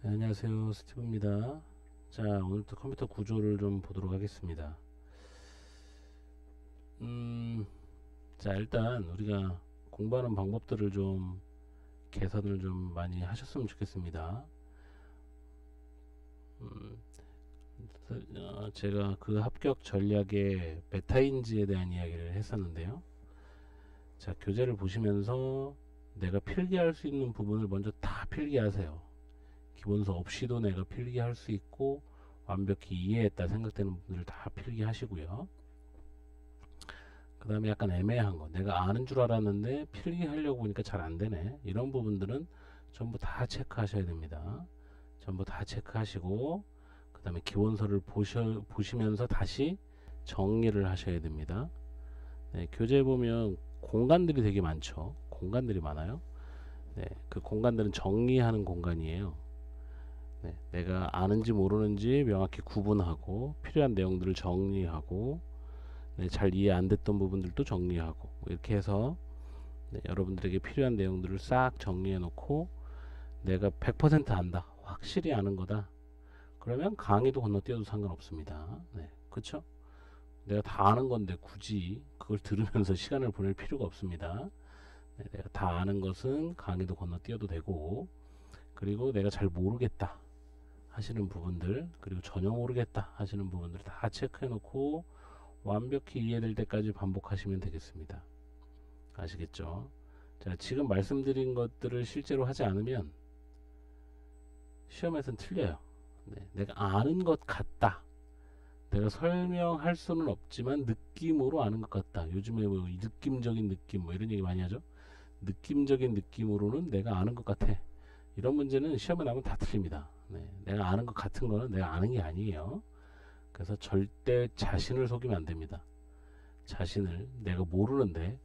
네, 안녕하세요. 스티브입니다. 자, 오늘도 컴퓨터 구조를 좀 보도록 하겠습니다. 음, 자, 일단 우리가 공부하는 방법들을 좀 개선을 좀 많이 하셨으면 좋겠습니다. 음, 제가 그 합격 전략의 메타인지에 대한 이야기를 했었는데요. 자, 교재를 보시면서 내가 필기할 수 있는 부분을 먼저 다 필기하세요. 기본서 없이도 내가 필기할 수 있고 완벽히 이해했다 생각되는 부분을 다 필기하시고요. 그 다음에 약간 애매한 거, 내가 아는 줄 알았는데 필기하려고 보니까 잘 안 되네, 이런 부분들은 전부 다 체크하셔야 됩니다. 전부 다 체크하시고 그 다음에 기본서를 보시면서 다시 정리를 하셔야 됩니다. 네, 교재에 보면 공간들이 되게 많죠. 공간들이 많아요. 네, 그 공간들은 정리하는 공간이에요. 네, 내가 아는지 모르는지 명확히 구분하고 필요한 내용들을 정리하고, 네, 잘 이해 안 됐던 부분들도 정리하고, 이렇게 해서 네, 여러분들에게 필요한 내용들을 싹 정리해 놓고 내가 100% 안다, 확실히 아는 거다, 그러면 강의도 건너뛰어도 상관없습니다. 네, 그쵸? 내가 다 아는 건데 굳이 그걸 들으면서 시간을 보낼 필요가 없습니다. 네, 내가 다 아는 것은 강의도 건너뛰어도 되고, 그리고 내가 잘 모르겠다 하시는 부분들, 그리고 전혀 모르겠다 하시는 부분들 다 체크해 놓고 완벽히 이해될 때까지 반복하시면 되겠습니다. 아시겠죠? 자, 지금 말씀드린 것들을 실제로 하지 않으면 시험에서는 틀려요. 네, 내가 아는 것 같다, 내가 설명할 수는 없지만 느낌으로 아는 것 같다. 요즘에 뭐 느낌적인 느낌 뭐 이런 얘기 많이 하죠. 느낌적인 느낌으로는 내가 아는 것 같아, 이런 문제는 시험에 나오면 다 틀립니다. 네, 내가 아는 것 같은 거는 내가 아는 게 아니에요. 그래서 절대 자신을 속이면 안 됩니다. 자신을, 내가 모르는데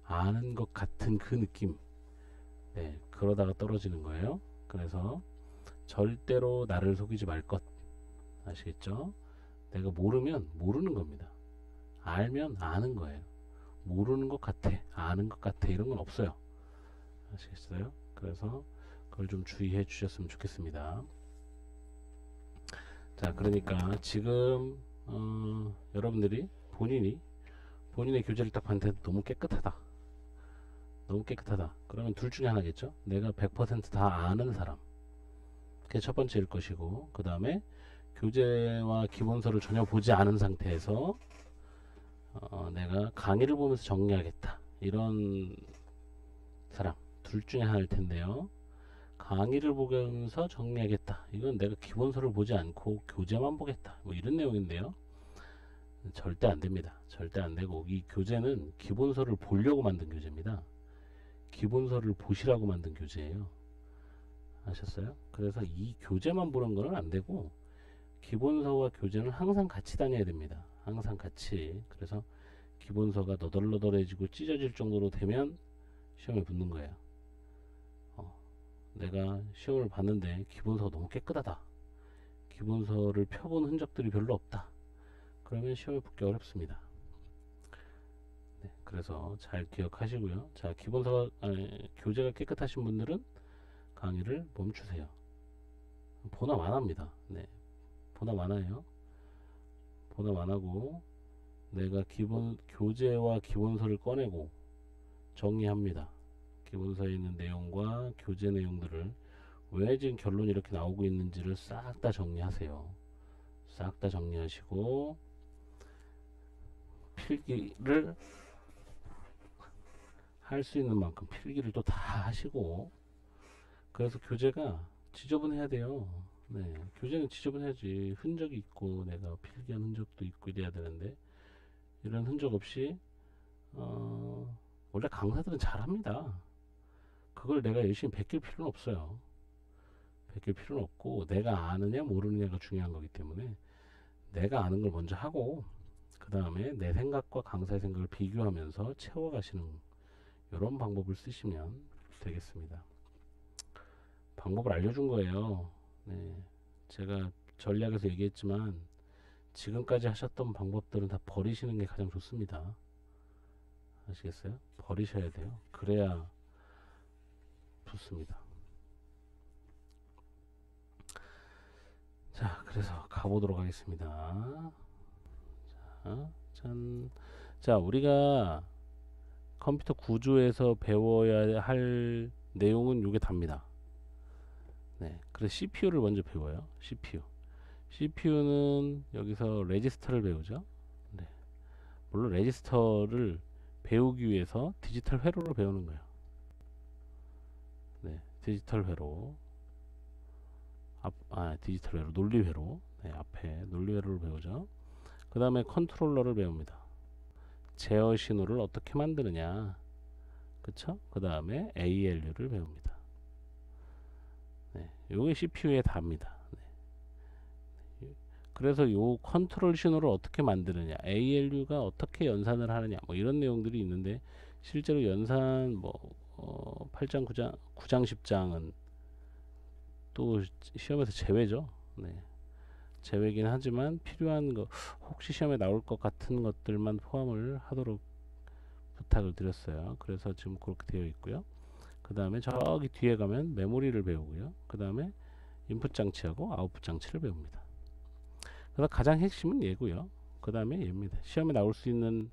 아는 것 같은 그 느낌, 네, 그러다가 떨어지는 거예요. 그래서 절대로 나를 속이지 말 것, 아시겠죠? 내가 모르면 모르는 겁니다. 알면 아는 거예요. 모르는 것 같아, 아는 것 같아, 이런 건 없어요. 아시겠어요? 그래서 그걸 좀 주의해 주셨으면 좋겠습니다. 자, 그러니까 지금 여러분들이 본인의 교재를 딱 봤는데 너무 깨끗하다, 너무 깨끗하다, 그러면 둘 중에 하나겠죠. 내가 100%다 아는 사람, 그게 첫 번째일 것이고, 그 다음에 교재와 기본서를 전혀 보지 않은 상태에서 내가 강의를 보면서 정리하겠다, 이런 사람, 둘 중에 하나일 텐데요. 강의를 보면서 정리하겠다, 이건 내가 기본서를 보지 않고 교재만 보겠다, 뭐 이런 내용인데요. 절대 안 됩니다. 절대 안 되고, 이 교재는 기본서를 보려고 만든 교재입니다. 기본서를 보시라고 만든 교재예요. 아셨어요? 그래서 이 교재만 보는 거는 안 되고 기본서와 교재는 항상 같이 다녀야 됩니다. 항상 같이. 그래서 기본서가 너덜너덜해지고 찢어질 정도로 되면 시험에 붙는 거예요. 내가 시험을 봤는데 기본서가 너무 깨끗하다, 기본서를 펴본 흔적들이 별로 없다, 그러면 시험에 붙기 어렵습니다. 네, 그래서 잘 기억하시고요. 자, 교재가 깨끗하신 분들은 강의를 멈추세요. 보나 마나입니다. 네, 보나 마나예요. 보나 마나고, 내가 교재와 기본서를 꺼내고 정리합니다. 기본서에 있는 내용과 교재 내용들을 왜 지금 결론이 이렇게 나오고 있는지를 싹 다 정리하세요. 싹 다 정리하시고 필기를 할 수 있는 만큼 필기를 또 다 하시고. 그래서 교재가 지저분해야 돼요. 네, 교재는 지저분해야지. 흔적이 있고 내가 필기한 흔적도 있고 이래야 되는데, 이런 흔적 없이 원래 강사들은 잘합니다. 그걸 내가 열심히 베낄 필요는 없어요. 베낄 필요는 없고, 내가 아느냐 모르느냐가 중요한 거기 때문에 내가 아는 걸 먼저 하고 그 다음에 내 생각과 강사의 생각을 비교하면서 채워가시는, 이런 방법을 쓰시면 되겠습니다. 방법을 알려준 거예요. 네, 제가 전략에서 얘기했지만 지금까지 하셨던 방법들은 다 버리시는 게 가장 좋습니다. 아시겠어요? 버리셔야 돼요. 그래야 좋습니다. 자, 그래서 가보도록 하겠습니다. 자, 짠. 자, 우리가 컴퓨터 구조에서 배워야 할 내용은 요게 답니다. 네, 그래서 CPU를 먼저 배워요. CPU. CPU는 여기서 레지스터를 배우죠. 네, 물론 레지스터를 배우기 위해서 디지털 회로를 배우는 거예요. 네, 디지털 회로. 디지털 회로, 논리 회로. 네, 앞에 논리 회로를 배우죠. 그 다음에 컨트롤러를 배웁니다. 제어 신호를 어떻게 만드느냐. 그쵸? 그 다음에 ALU를 배웁니다. 네, 요게 CPU의 답니다. 네. 그래서 요 컨트롤 신호를 어떻게 만드느냐, ALU가 어떻게 연산을 하느냐, 뭐 이런 내용들이 있는데, 실제로 연산 8장, 9장, 10장은 또 시험에서 제외죠. 네. 제외긴 하지만 필요한 거, 혹시 시험에 나올 것 같은 것들만 포함을 하도록 부탁을 드렸어요. 그래서 지금 그렇게 되어 있고요. 그 다음에 저기 뒤에 가면 메모리를 배우고요. 그 다음에 인풋 장치하고 아웃풋 장치를 배웁니다. 그래서 가장 핵심은 얘고요. 그 다음에 얘입니다. 시험에 나올 수 있는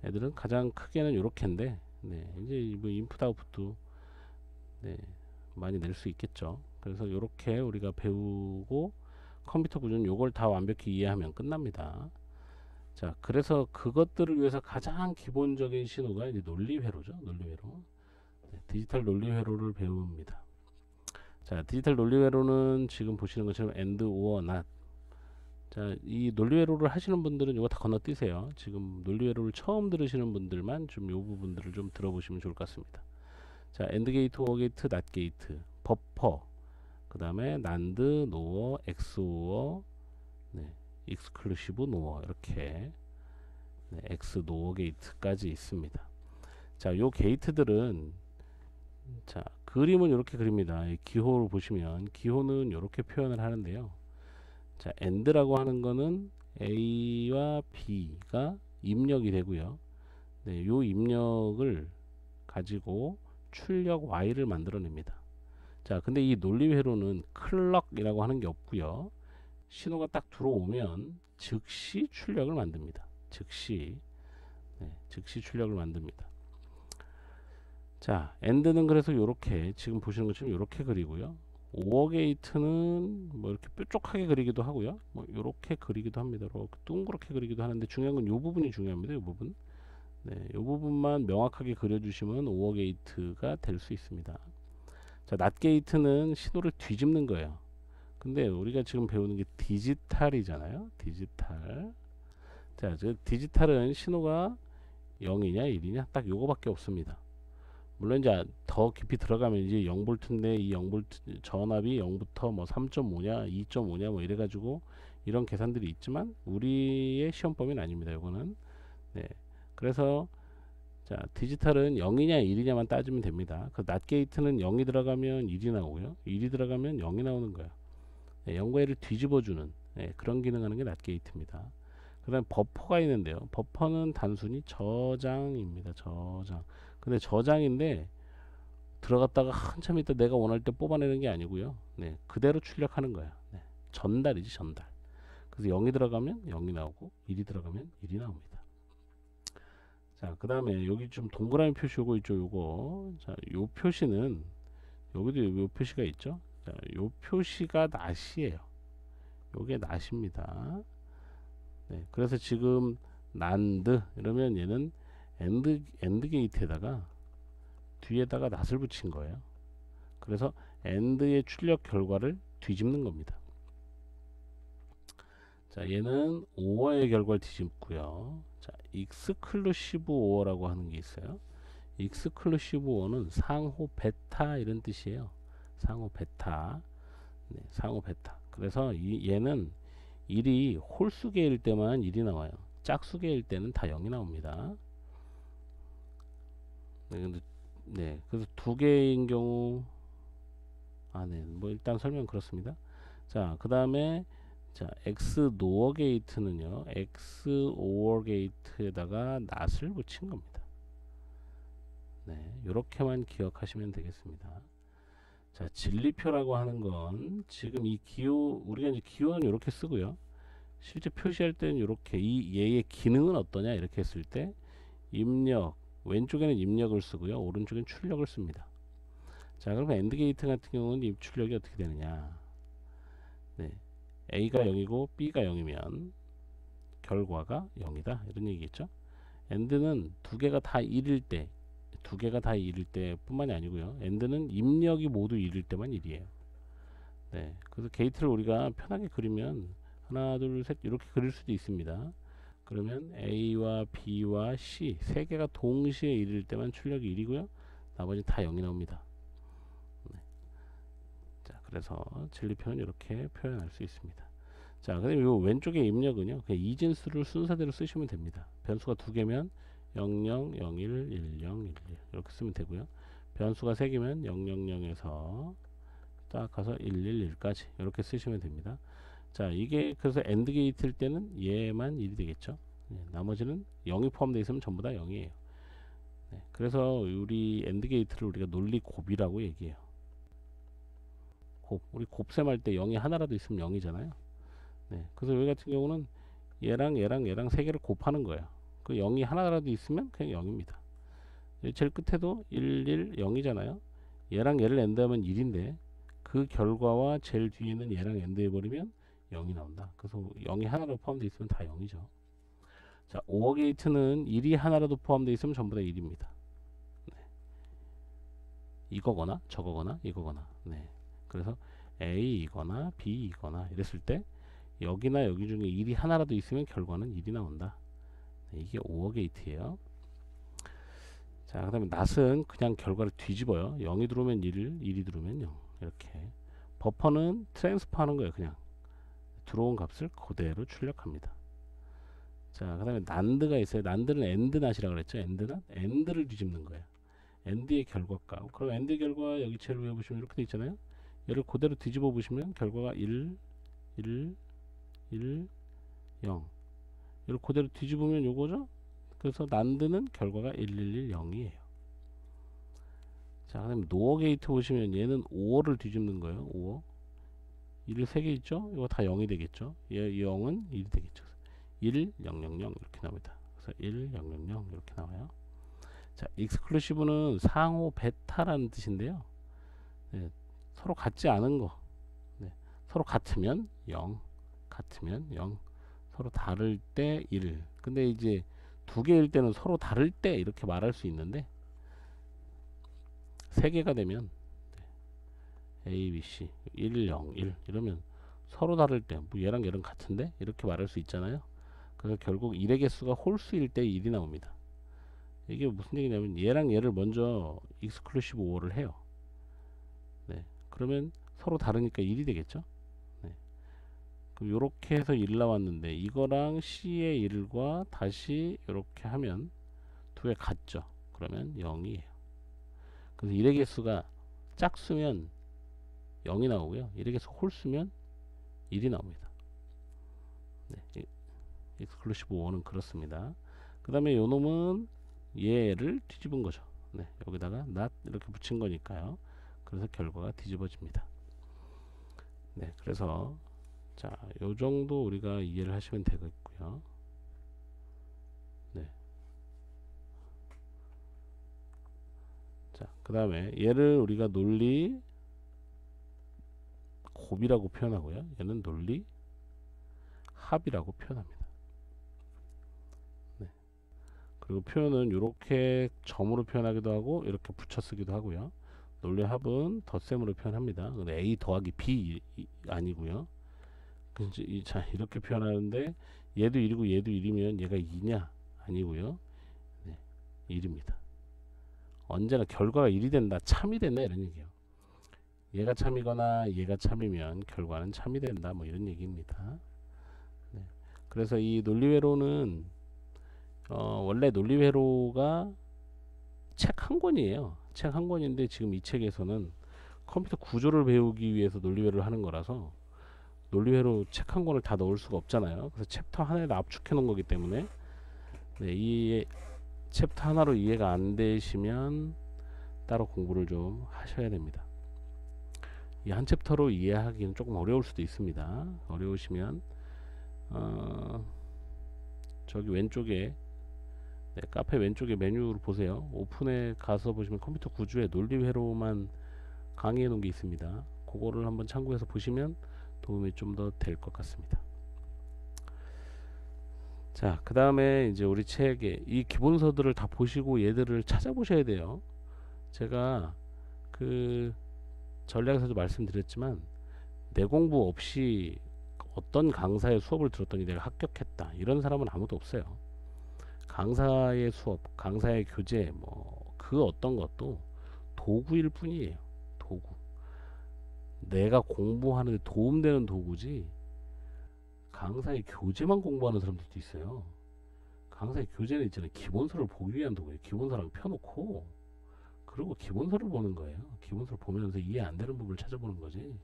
애들은 가장 크게는 요렇게인데, 네, 이제 뭐 인풋 아웃풋도 네, 많이 낼 수 있겠죠. 그래서 요렇게 우리가 배우고 컴퓨터 구조는 요걸 다 완벽히 이해하면 끝납니다. 자, 그래서 그것들을 위해서 가장 기본적인 신호가 이제 논리회로죠. 논리회로. 네, 디지털 논리회로를 배웁니다. 자, 디지털 논리회로는 지금 보시는 것처럼 AND, OR, NOT. 자, 이 논리회로를 하시는 분들은 이거 다 건너뛰세요. 지금 논리회로를 처음 들으시는 분들만 좀 이 부분들을 좀 들어보시면 좋을 것 같습니다. 자, AND 게이트, OR 게이트, NOT 게이트, 버퍼, 그 다음에 NAND, NOR, XOR, 네, 익스클루시브 NOR 이렇게 네, X NOR 게이트까지 있습니다. 자, 요 게이트들은 자, 그림은 이렇게 그립니다. 이 기호를 보시면 기호는 이렇게 표현을 하는데요. 자, AND라고 하는 거는 A와 B가 입력이 되고요. 네, 요 입력을 가지고 출력 Y를 만들어냅니다. 자, 근데 이 논리회로는 클럭이라고 하는 게 없고요. 신호가 딱 들어오면 즉시 출력을 만듭니다. 즉시 출력을 만듭니다. 자, AND는 그래서 요렇게 지금 보시는 것처럼 요렇게 그리고요. 오어 게이트는 뭐 이렇게 뾰족하게 그리기도 하고요. 뭐 요렇게 그리기도 합니다. 이렇게 둥그렇게 그리기도 하는데 중요한 건 요 부분이 중요합니다. 요 부분. 네, 요 부분만 명확하게 그려주시면 오어 게이트가 될 수 있습니다. 자, 낫 게이트는 신호를 뒤집는 거예요. 근데 우리가 지금 배우는 게 디지털이잖아요. 디지털. 자, 저 디지털은 신호가 0이냐 1이냐 딱 요거밖에 없습니다. 물론 이제 더 깊이 들어가면 이제 0볼트인데 이 0볼트 전압이 0부터 뭐 3.5냐 2.5냐 뭐 이래가지고 이런 계산들이 있지만 우리의 시험 범위는 아닙니다. 이거는 네. 그래서 자, 디지털은 0이냐 1이냐만 따지면 됩니다. 그 낫 게이트는 0이 들어가면 1이 나오고요. 1이 들어가면 0이 나오는 거예요. 네, 0과 1을 뒤집어주는 네, 그런 기능하는 게 낫 게이트입니다. 그 다음 버퍼가 있는데요. 버퍼는 단순히 저장입니다. 저장. 근데 저장인데 들어갔다가 한참 있다 내가 원할 때 뽑아내는 게 아니고요. 네, 그대로 출력하는 거야. 네, 전달이지 전달. 그래서 0이 들어가면 0이 나오고 1이 들어가면 1이 나옵니다. 자, 그 다음에 여기 좀 동그라미 표시 요거 있죠. 요거. 자, 요 표시는 여기도 요 표시가 있죠. 자, 요 표시가 낫이에요. 요게 낫입니다. 네, 그래서 지금 난드 이러면 얘는 엔드 게이트에다가 뒤에다가 낫을 붙인 거예요. 그래서 엔드의 출력 결과를 뒤집는 겁니다. 자, 얘는 오어의 결과를 뒤집고요. 자, 익스클루시브 오어라고 하는 게 있어요. 익스클루시브 오어는 상호 베타 이런 뜻이에요. 상호 베타. 네, 상호 베타. 그래서 얘는 1이 홀수 개일 때만 1이 나와요. 짝수 개일 때는 다 0이 나옵니다. 네, 그래서 두 개인 경우 네, 뭐 일단 설명 그렇습니다. 자, 그 다음에 자, X 노어 게이트는요, X OR 게이트에다가 낫을 붙인 겁니다. 네, 요렇게만 기억하시면 되겠습니다. 자, 진리표라고 하는 건 지금 이 기호, 우리가 이제 기호는 이렇게 쓰고요. 실제 표시할 때는 이렇게 이 얘의 기능은 어떠냐 이렇게 했을 때 입력, 왼쪽에는 입력을 쓰고요. 오른쪽엔 출력을 씁니다. 자, 그러면 엔드 게이트 같은 경우는 이 출력이 어떻게 되느냐. 네, A가 0이고 B가 0이면 결과가 0이다. 이런 얘기겠죠. 엔드는 두 개가 다 1일 때, 두 개가 다 1일 때 뿐만이 아니고요. 엔드는 입력이 모두 1일 때만 1이에요. 네, 그래서 게이트를 우리가 편하게 그리면 하나, 둘, 셋 이렇게 그릴 수도 있습니다. 그러면 A와 B와 C 세 개가 동시에 1일 때만 출력이 1이고요. 나머지 다 0이 나옵니다. 네. 자, 그래서 진리표는 이렇게 표현할 수 있습니다. 자, 그다음에 요 왼쪽에 입력은요. 그냥 이진수를 순서대로 쓰시면 됩니다. 변수가 두 개면 00, 01, 10, 11 이렇게 쓰면 되고요. 변수가 세 개면 000에서 딱 가서 111까지 이렇게 쓰시면 됩니다. 자, 이게 그래서 엔드 게이트일 때는 얘만 1이 되겠죠. 네, 나머지는 0이 포함되어 있으면 전부 다 0이에요. 네, 그래서 우리 엔드 게이트를 우리가 논리 곱이라고 얘기해요. 곱, 우리 곱셈 할 때 0이 하나라도 있으면 0이잖아요. 네, 그래서 여기 같은 경우는 얘랑 세 개를 곱하는 거예요. 그 0이 하나라도 있으면 그냥 0입니다. 제일 끝에도 1, 1, 0이잖아요. 얘랑 얘를 엔드하면 1인데 그 결과와 제일 뒤에 있는 얘랑 엔드 해버리면 0이 나온다. 그래서 0이 하나로 포함되어 있으면 다 0이죠. 자, 오어 게이트는 1이 하나라도 포함되어 있으면 전부 다 1입니다. 네. 이거거나 저거거나 이거거나. 네. 그래서 A이거나 B이거나 이랬을 때 여기나 여기 중에 1이 하나라도 있으면 결과는 1이 나온다. 네, 이게 오어 게이트예요. 자, 그 다음에 낫은 그냥 결과를 뒤집어요. 0이 들어오면 1, 1이 들어오면 0 이렇게. 버퍼는 트랜스퍼 하는 거예요. 그냥 들어온 값을 그대로 출력합니다. 자, 그 다음에 난드가 있어요. 난드는 엔드 낫이라고 그랬죠. 엔드는 엔드를 뒤집는 거예요. 엔드의 결과값. 그럼 엔드 결과 여기 제일 위에 보시면 이렇게 돼 있잖아요. 얘를 그대로 뒤집어 보시면 결과가 1, 1, 1, 0. 이걸 그대로 뒤집으면 요거죠. 그래서 난드는 결과가 1, 1, 1, 0이에요. 자, 그다음에 노어 게이트 보시면 얘는 5어를 뒤집는 거예요. 5어. 1을 3개 있죠? 이거 다 0이 되겠죠? 얘 0은 1이 되겠죠. 1, 0, 0, 0 이렇게 나옵니다. 그래서 1, 0, 0, 0 이렇게 나와요. 자, 익스클루시브는 상호 베타라는 뜻인데요. 네, 서로 같지 않은 거. 네, 서로 같으면 0, 같으면 0, 서로 다를 때 1. 근데 이제 두 개일 때는 서로 다를 때 이렇게 말할 수 있는데 세 개가 되면 A, B, C 1, 0, 1 이러면 서로 다를 때 뭐 얘랑 얘랑 같은데 이렇게 말할 수 있잖아요. 그래서 결국 1의 개수가 홀수일 때 1이 나옵니다. 이게 무슨 얘기냐면 얘랑 얘를 먼저 익스클루시브 OR을 해요. 네, 그러면 서로 다르니까 1이 되겠죠. 네. 그럼 요렇게 해서 1 나왔는데 이거랑 C의 1과 다시 이렇게 하면 두 개 같죠. 그러면 0이에요. 그래서 1의 개수가 짝수면 0이 나오고요. 1의 개수 홀수면 1이 나옵니다. 네, 익스클루시브 5는 그렇습니다. 그 다음에 요 놈은 얘를 뒤집은 거죠. 네, 여기다가 not 이렇게 붙인 거니까요. 그래서 결과가 뒤집어집니다. 네, 그래서 자, 요 정도 우리가 이해를 하시면 되겠고요. 네. 자, 그 다음에 얘를 우리가 논리 곱이라고 표현하고요. 얘는 논리 합이라고 표현합니다. 네. 그리고 표현은 이렇게 점으로 표현하기도 하고 이렇게 붙여 쓰기도 하고요. 논리 합은 덧셈으로 표현합니다. 근데 A 더하기 B 아니고요. 자, 이렇게 표현하는데 얘도 1이고 얘도 1이면 얘가 2냐? 아니고요. 네, 1입니다. 언제나 결과가 1이 된다, 참이 된다 이런 얘기예요. 얘가 참이거나 얘가 참이면 결과는 참이 된다 뭐 이런 얘기입니다. 네. 그래서 이 논리회로는 원래 논리회로가 책 한 권이에요. 책 한 권인데 지금 이 책에서는 컴퓨터 구조를 배우기 위해서 논리회로를 하는 거라서 논리회로 책 한 권을 다 넣을 수가 없잖아요. 그래서 챕터 하나에다 압축해 놓은 거기 때문에 네, 이 챕터 하나로 이해가 안 되시면 따로 공부를 좀 하셔야 됩니다. 이 한 챕터로 이해하기는 조금 어려울 수도 있습니다. 어려우시면 저기 왼쪽에 카페 왼쪽에 메뉴를 보세요. 오픈에 가서 보시면 컴퓨터 구조의 논리회로만 강의해 놓은 게 있습니다. 그거를 한번 참고해서 보시면 도움이 좀 더 될 것 같습니다. 자, 그 다음에 이제 우리 책에 이 기본서들을 다 보시고 얘들을 찾아보셔야 돼요. 제가 그 전략에서도 말씀드렸지만 내 공부 없이 어떤 강사의 수업을 들었더니 내가 합격했다 이런 사람은 아무도 없어요. 강사의 수업, 강사의 교재 뭐 그 어떤 것도 도구일 뿐이에요. 도구. 내가 공부하는데 도움되는 도구지 강사의 교재만 공부하는 사람들도 있어요. 강사의 교재는 있잖아요. 기본서를 보기 위한 도구예요. 기본서랑 펴놓고 그리고 기본서를 보는 거예요. 기본서를 보면서 이해 안 되는 부분을 찾아보는 거지.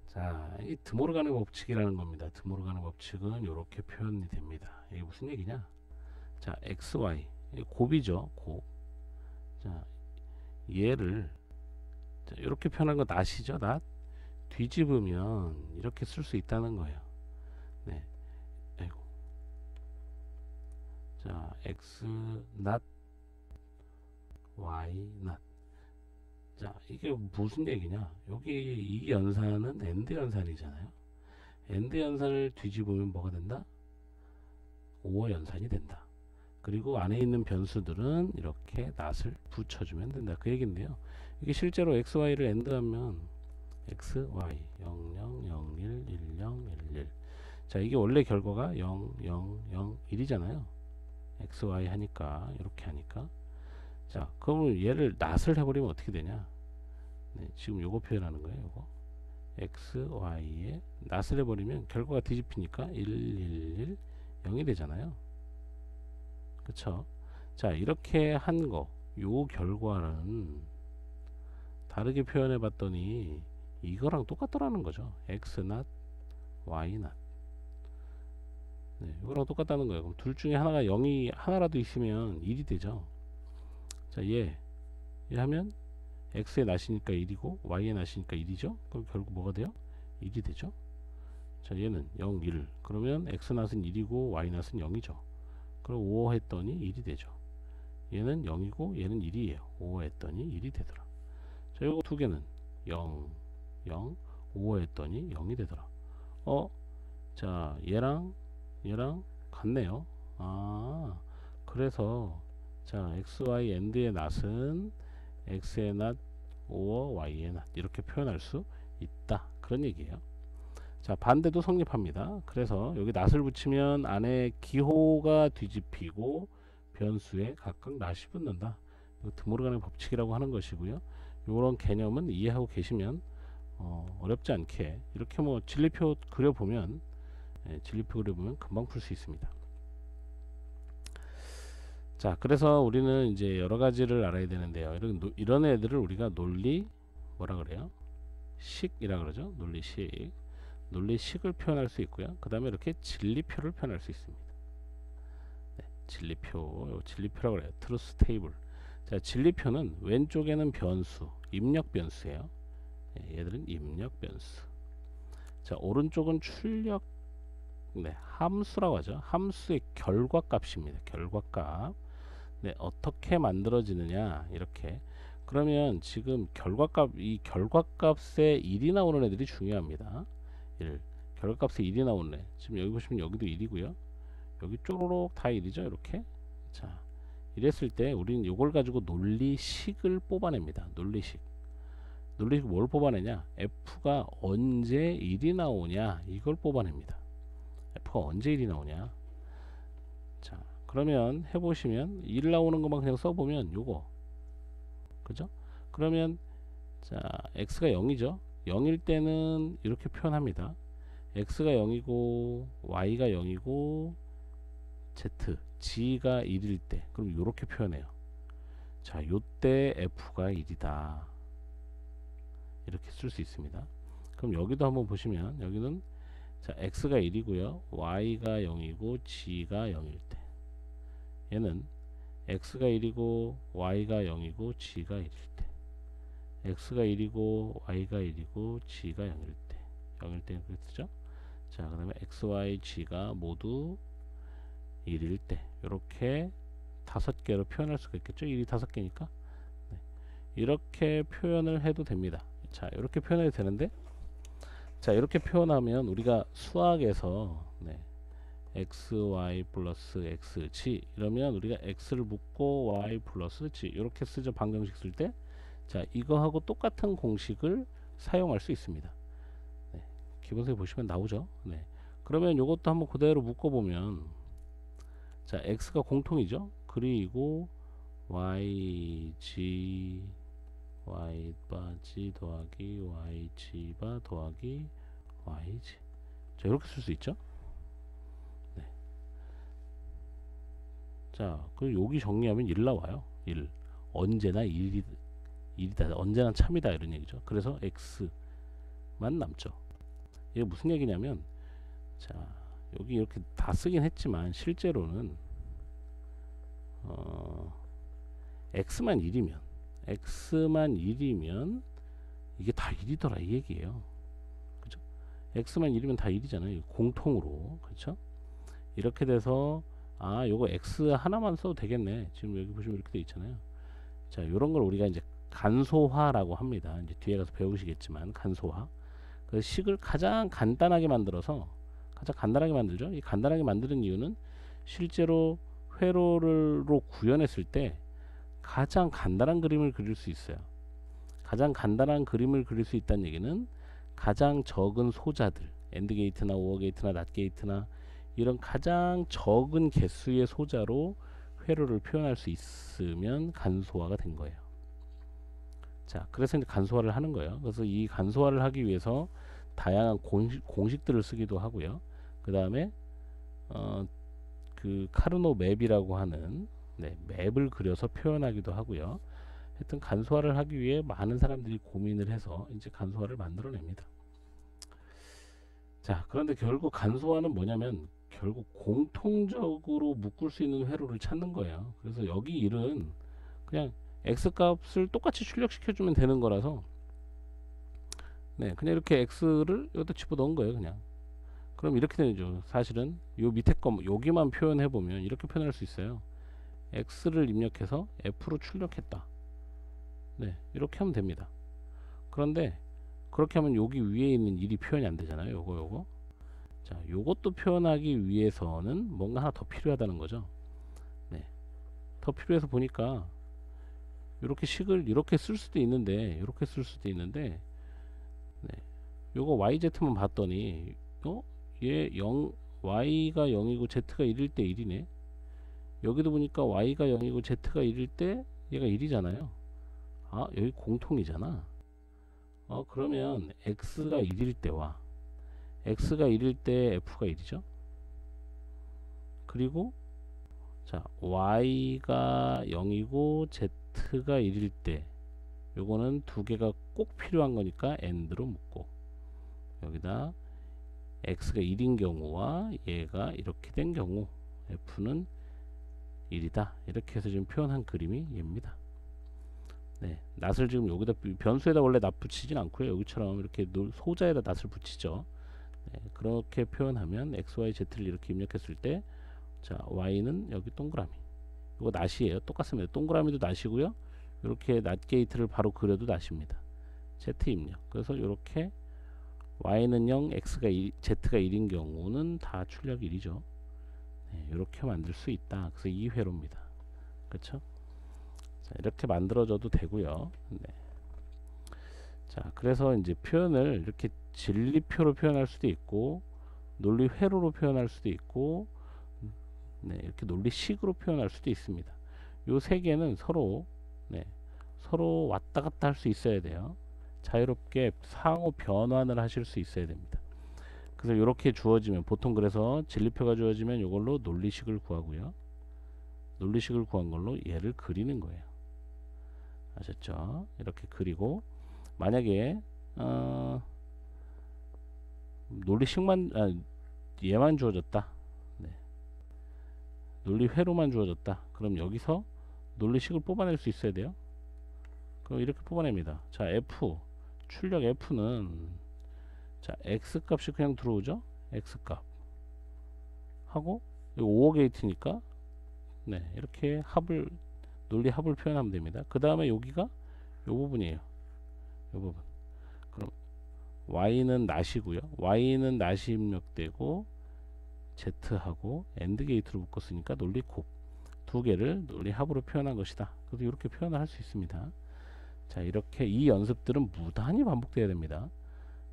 자, 이 드모르간의 법칙이라는 겁니다. 드모르간의 법칙은 이렇게 표현이 됩니다. 이게 무슨 얘기냐? 자, x, y 곱이죠. 곱. 자, 얘를 자, 이렇게 표현한 거 낫이죠. 낫. 뒤집으면 이렇게 쓸 수 있다는 거예요. 네. 아이고. 자, x 낫 y 낫. 자, 이게 무슨 얘기냐? 여기 이 연산은 엔드 연산이잖아요. 엔드 연산을 뒤집으면 뭐가 된다? 오어 연산이 된다. 그리고 안에 있는 변수들은 이렇게 낫을 붙여주면 된다. 그 얘기인데요. 이게 실제로 x, y를 엔드하면 x, y 0, 0, 0, 1, 1, 0, 1, 1. 자, 이게 원래 결과가 0, 0, 0, 1이잖아요. x, y 하니까 이렇게 하니까. 자, 그러면 얘를 낫을 해버리면 어떻게 되냐? 네, 지금 요거 표현하는 거예요. 요거 x, y에 낫을 해버리면 결과가 뒤집히니까 1, 1, 1, 0이 되잖아요. 그쵸? 자, 이렇게 한 거, 요 결과는 다르게 표현해 봤더니 이거랑 똑같더라는 거죠. x 낫, y 낫. 네, 이거랑 똑같다는 거예요. 그럼 둘 중에 하나가 0이 하나라도 있으면 1이 되죠. 자, 얘 하면 x의 낫이니까 1이고 y의 낫이니까 1이죠. 그럼 결국 뭐가 돼요? 1이 되죠. 자, 얘는 0, 1. 그러면 x 낫은 1이고 y 낫은 0이죠. 그럼 5 했더니 1이 되죠. 얘는 0이고 얘는 1이에요. 5 했더니 1이 되더라. 자, 요거 두 개는 0, 0, 5 했더니 0이 되더라. 자, 얘랑 같네요. 아, 그래서 자, x, y, and의 낫은 x의 낫, 5어, y의 낫 이렇게 표현할 수 있다. 그런 얘기예요. 자, 반대도 성립합니다. 그래서 여기 낫을 붙이면 안에 기호가 뒤집히고 변수에 각각 낫이 붙는다. 드모르간의 법칙이라고 하는 것이고요. 이런 개념은 이해하고 계시면 어렵지 않게 이렇게 뭐 진리표 그려보면 금방 풀 수 있습니다. 자, 그래서 우리는 이제 여러 가지를 알아야 되는데요. 이런 애들을 우리가 논리 뭐라 그래요? 식이라 그러죠. 논리식을 표현할 수 있고요. 그 다음에 이렇게 진리표를 표현할 수 있습니다. 네, 진리표라고 그래요. 트루스 테이블. 자, 진리표는 왼쪽에는 변수, 입력 변수예요. 네, 얘들은 입력 변수. 자, 오른쪽은 출력, 네, 함수라고 하죠. 함수의 결과값입니다. 결과값. 네, 어떻게 만들어지느냐 이렇게. 그러면 지금 이 결과값에 1이 나오는 애들이 중요합니다. 1. 결과값에 1이 나오는 애. 지금 여기 보시면 여기도 1이고요. 여기 쪼로록 다 1이죠. 이렇게. 자, 이랬을 때 우리는 이걸 가지고 논리식을 뽑아냅니다. 논리식 뭘 뽑아내냐? f가 언제 1이 나오냐 이걸 뽑아냅니다. f가 언제 1이 나오냐. 자, 그러면 해보시면 1 나오는 것만 그냥 써보면 요거 그죠? 그러면 자, x가 0이죠. 0일 때는 이렇게 표현합니다. x가 0이고 y가 0이고 g가 1일 때 그럼 이렇게 표현해요. 자, 요때 f가 1이다 이렇게 쓸 수 있습니다. 그럼 여기도 한번 보시면 여기는 자, x가 1이고요 y가 0이고 g가 0일 때 얘는 x가 1이고 y가 0이고 g가 1일 때 x가 1이고 y가 1이고 g가 0일 때 0일 때 그렇게 쓰죠. 자, 그 다음에 x, y, g가 모두 1일 때 이렇게 5개로 표현할 수가 있겠죠. 1이 5개니까 이렇게 표현을 해도 됩니다. 자, 이렇게 표현해도 되는데, 자, 이렇게 표현하면 우리가 수학에서 x, y 플러스 x, g 이러면 우리가 x를 묶고 y 플러스 g 이렇게 쓰죠. 방정식 쓸 때. 자, 이거하고 똑같은 공식을 사용할 수 있습니다. 기본서에 보시면 나오죠. 그러면 이것도 한번 그대로 묶어보면, 자, x가 공통이죠. 그리고 y, g y 바 g 더하기 y g 바 더하기 y g. 자, 이렇게 쓸 수 있죠. 자, 그리고 여기 정리하면 1 나와요. 1. 언제나 1이다. 언제나 참이다. 이런 얘기죠. 그래서 x만 남죠. 이게 무슨 얘기냐면, 자, 여기 이렇게 다 쓰긴 했지만 실제로는 x만 1이면 이게 다 1이더라 이 얘기예요. 그죠? x만 1이면 다 1이잖아요. 공통으로. 그렇죠? 이렇게 돼서 요거 x 하나만 써도 되겠네. 지금 여기 보시면 이렇게 돼 있잖아요. 자, 요런 걸 우리가 이제 간소화라고 합니다. 이제 뒤에 가서 배우시겠지만 간소화. 그 식을 가장 간단하게 만들어서 가장 간단하게 만들죠. 이 간단하게 만드는 이유는 실제로 회로로 구현했을 때 가장 간단한 그림을 그릴 수 있어요. 가장 간단한 그림을 그릴 수 있다는 얘기는 가장 적은 소자들, 엔드 게이트나 오어 게이트나 낫 게이트나 이런 가장 적은 개수의 소자로 회로를 표현할 수 있으면 간소화가 된 거예요. 자, 그래서 이제 간소화를 하는 거예요. 그래서 이 간소화를 하기 위해서 다양한 공식들을 쓰기도 하고요. 그 다음에 그 카르노 맵이라고 하는 맵을 그려서 표현하기도 하고요. 하여튼 간소화를 하기 위해 많은 사람들이 고민을 해서 이제 간소화를 만들어냅니다. 자, 그런데 결국 간소화는 뭐냐면 결국 공통적으로 묶을 수 있는 회로를 찾는 거예요. 그래서 여기 1은 그냥 x 값을 똑같이 출력시켜주면 되는 거라서 그냥 이렇게 x를 여기다 집어넣은 거예요. 그냥. 그럼 이렇게 되죠. 사실은 요 밑에 거 여기만 표현해 보면 이렇게 표현할 수 있어요. x를 입력해서 f로 출력했다. 이렇게 하면 됩니다. 그런데 그렇게 하면 여기 위에 있는 1이 표현이 안 되잖아요. 요거. 자, 요것도 표현하기 위해서는 뭔가 하나 더 필요하다는 거죠. 더 필요해서 보니까 이렇게 식을 이렇게 쓸 수도 있는데 요거 yz만 봤더니 얘 0, y가 0이고 z가 1일 때 1이네. 여기도 보니까 y가 0이고 z가 1일 때 얘가 1이잖아요. 여기 공통이잖아. 그러면 x가 1일 때와 x가 1일 때 f가 1이죠. 그리고 자, y가 0이고 z가 1일 때 요거는 두 개가 꼭 필요한 거니까 and로 묶고 여기다 x가 1인 경우와 얘가 이렇게 된 경우 f는 1이다. 이렇게 해서 지금 표현한 그림이 얘입니다. 낫을 지금 여기다 변수에다 원래 낫 붙이진 않고요. 여기처럼 이렇게 소자에다 낫을 붙이죠. 그렇게 표현하면 x, y, z를 이렇게 입력했을 때 자, y는 여기 동그라미. 이거 낫이에요. 똑같습니다. 동그라미도 낫이고요. 이렇게 낫 게이트를 바로 그려도 낫입니다. z 입력. 그래서 이렇게 y는 0, z가 1인 경우는 다 출력 1이죠. 이렇게 만들 수 있다. 그래서 2회로입니다. 그렇죠? 자, 이렇게 만들어줘도 되고요. 자, 그래서 이제 표현을 이렇게 진리표로 표현할 수도 있고 논리 회로로 표현할 수도 있고 이렇게 논리식으로 표현할 수도 있습니다. 요 세 개는 서로 왔다 갔다 할 수 있어야 돼요. 자유롭게 상호 변환을 하실 수 있어야 됩니다. 그래서 이렇게 주어지면 보통 그래서 진리표가 주어지면 이걸로 논리식을 구하고요. 논리식을 구한 걸로 얘를 그리는 거예요. 아셨죠? 이렇게 그리고 만약에 논리식만 얘만 주어졌다. 논리 회로만 주어졌다. 그럼 여기서 논리식을 뽑아낼 수 있어야 돼요. 그럼 이렇게 뽑아냅니다. 자, F 출력 F는 자 X 값이 그냥 들어오죠. X 값 하고 이거 5호 게이트니까 네 이렇게 합을 논리 합을 표현하면 됩니다. 그 다음에 여기가 요 부분이에요. 요 부분. 그럼 Y는 낫이고요. Y는 낫이 입력되고 Z하고 AND 게이트로 묶었으니까 논리 곱 두 개를 논리 합으로 표현한 것이다. 그래서 이렇게 표현을 할 수 있습니다. 자, 이렇게 이 연습들은 무단히 반복돼야 됩니다.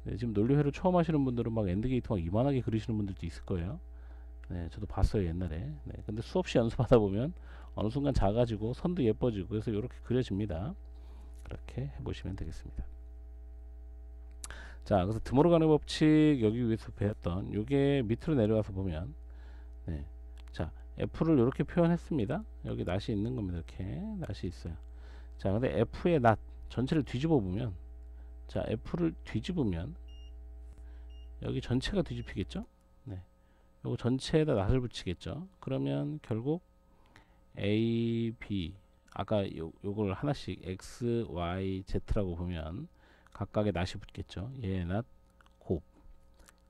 네, 지금 논리회로 처음 하시는 분들은 막 AND 게이트 막 이만하게 그리시는 분들도 있을 거예요. 네, 저도 봤어요 옛날에. 네, 근데 수없이 연습하다 보면 어느 순간 작아지고 선도 예뻐지고 그래서 이렇게 그려집니다. 그렇게 해보시면 되겠습니다. 자, 그래서 드모르간의 법칙 여기 위에서 배웠던 요게 밑으로 내려와서 보면 네, 자 F를 이렇게 표현했습니다. 여기 낫이 있는 겁니다. 이렇게 낫이 있어요. 자, 근데 F의 낫 전체를 뒤집어 보면 자 F를 뒤집으면 여기 전체가 뒤집히겠죠. 네, 요거 전체에다 낫을 붙이겠죠. 그러면 결국 A, B 아까 요걸 하나씩 X, Y, Z라고 보면 각각의 낫이 붙겠죠. 얘 낫, 곱,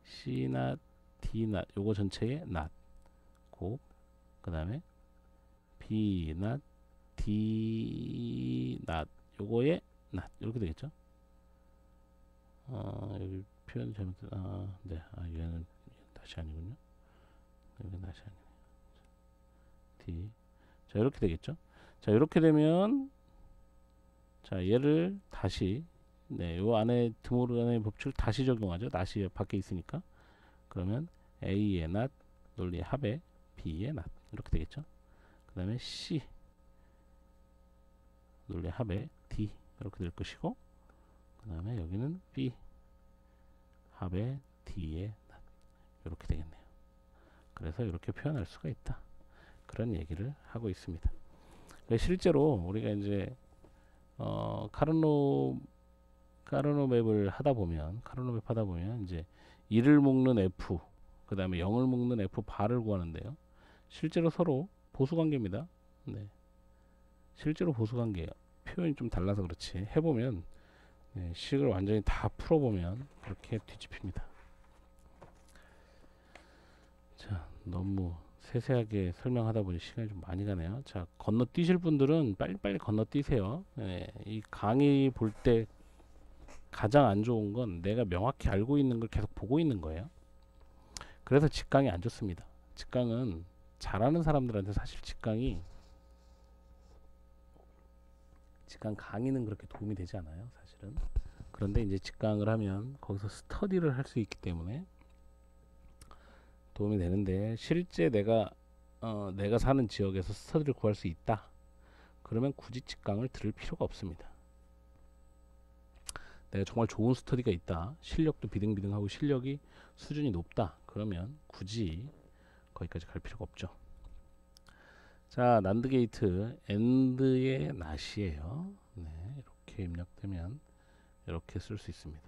C 낫, D 낫 요거 전체에 낫, 곱 그 다음에 B 낫, D 낫 요거에 낫 이렇게 되겠죠. 여기 표현 잘못된 네, 얘는 다시 아니군요. 여기 다시 아니네. D 자 이렇게 되겠죠. 자 이렇게 되면 자 얘를 다시 네, 요 안에 드모르간의 법칙을 다시 적용하죠. 낫이 밖에 있으니까. 그러면 A의 낫 논리 합의 B의 낫 이렇게 되겠죠. 그 다음에 C 논리 합의 D 이렇게 될 것이고 그 다음에 여기는 B 합의 D의 낫 이렇게 되겠네요. 그래서 이렇게 표현할 수가 있다. 그런 얘기를 하고 있습니다. 실제로 우리가 이제 카르노 맵을 하다 보면 이제 1을 묶는 F 그 다음에 0을 묶는 F 바를 구하는데요. 실제로 서로 보수관계입니다. 네. 실제로 보수관계예요. 표현이 좀 달라서 그렇지 해보면 네, 식을 완전히 다 풀어보면 그렇게 뒤집힙니다. 자, 너무 세세하게 설명하다 보니 시간이 좀 많이 가네요. 자, 건너뛰실 분들은 빨리빨리 건너뛰세요. 네, 이 강의 볼 때 가장 안 좋은 건 내가 명확히 알고 있는 걸 계속 보고 있는 거예요. 그래서 직강이 안 좋습니다. 직강은 잘하는 사람들한테 사실 직강 강의는 그렇게 도움이 되지 않아요, 사실은. 그런데 이제 직강을 하면 거기서 스터디를 할 수 있기 때문에 도움이 되는데 실제 내가 사는 지역에서 스터디를 구할 수 있다. 그러면 굳이 직강을 들을 필요가 없습니다. 내가 정말 좋은 스터디가 있다. 실력도 비등비등하고 실력이 수준이 높다. 그러면 굳이 거기까지 갈 필요가 없죠. 자, 난드 게이트 AND의 낫이에요. 네, 이렇게 입력되면 이렇게 쓸 수 있습니다.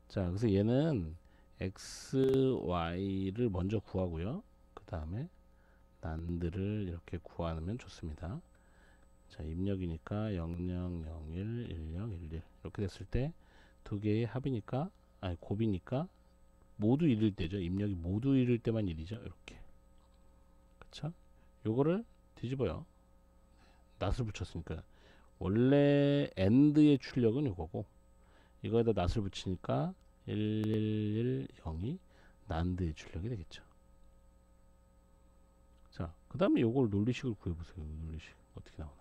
자, 그래서 얘는 X, Y를 먼저 구하고요. 그 다음에 난드를 이렇게 구하면 좋습니다. 자, 입력이니까 0001 1011 이렇게 됐을 때 두 개의 합이니까 곱이니까 모두 1일 때죠. 입력이 모두 1일 때만 1이죠. 이렇게. 그쵸? 요거를 뒤집어요. 낫을 붙였으니까 원래 AND의 출력은 요거고 이거에다 낫을 붙이니까 1110이 난드의 출력이 되겠죠. 자, 그 다음에 요걸 논리식을 구해보세요. 논리식 어떻게 나오나.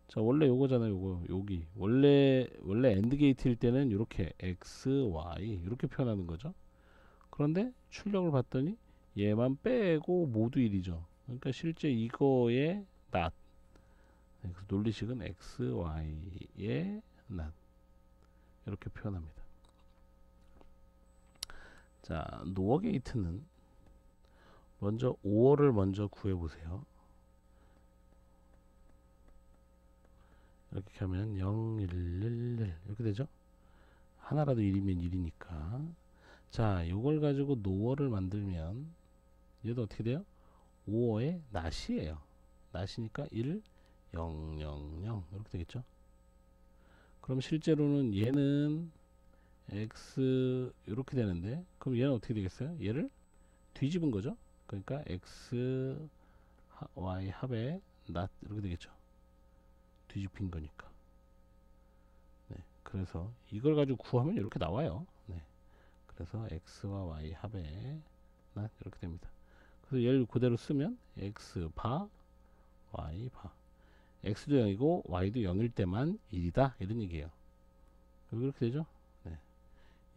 자, 원래 요거잖아요. 요거 여기 원래 AND 게이트일 때는 이렇게 X, Y 이렇게 표현하는 거죠. 그런데 출력을 봤더니 얘만 빼고 모두 1이죠. 그러니까 실제 이거의 낫 그래서 논리식은 X, Y의 낫 이렇게 표현합니다. 자, 노어 게이트는 먼저 5월을 먼저 구해보세요. 이렇게 하면 0, 1, 1, 1 이렇게 되죠. 하나라도 1이면 1이니까. 자, 요걸 가지고 노어를 만들면 얘도 어떻게 돼요? 5어의 낫이에요. not이니까 1, 0, 0, 0 이렇게 되겠죠. 그럼 실제로는 얘는 x 이렇게 되는데, 그럼 얘는 어떻게 되겠어요? 얘를 뒤집은 거죠. 그러니까 x y 합의 not 이렇게 되겠죠. 뒤집힌 거니까. 네, 그래서 이걸 가지고 구하면 이렇게 나와요. 네, 그래서 x와 y 합의 not 이렇게 됩니다. 그래서 얘를 그대로 쓰면 x 바 y 바, x도 0이고 y도 0일 때만 1이다 이런 얘기예요. 그렇게 되죠. 네,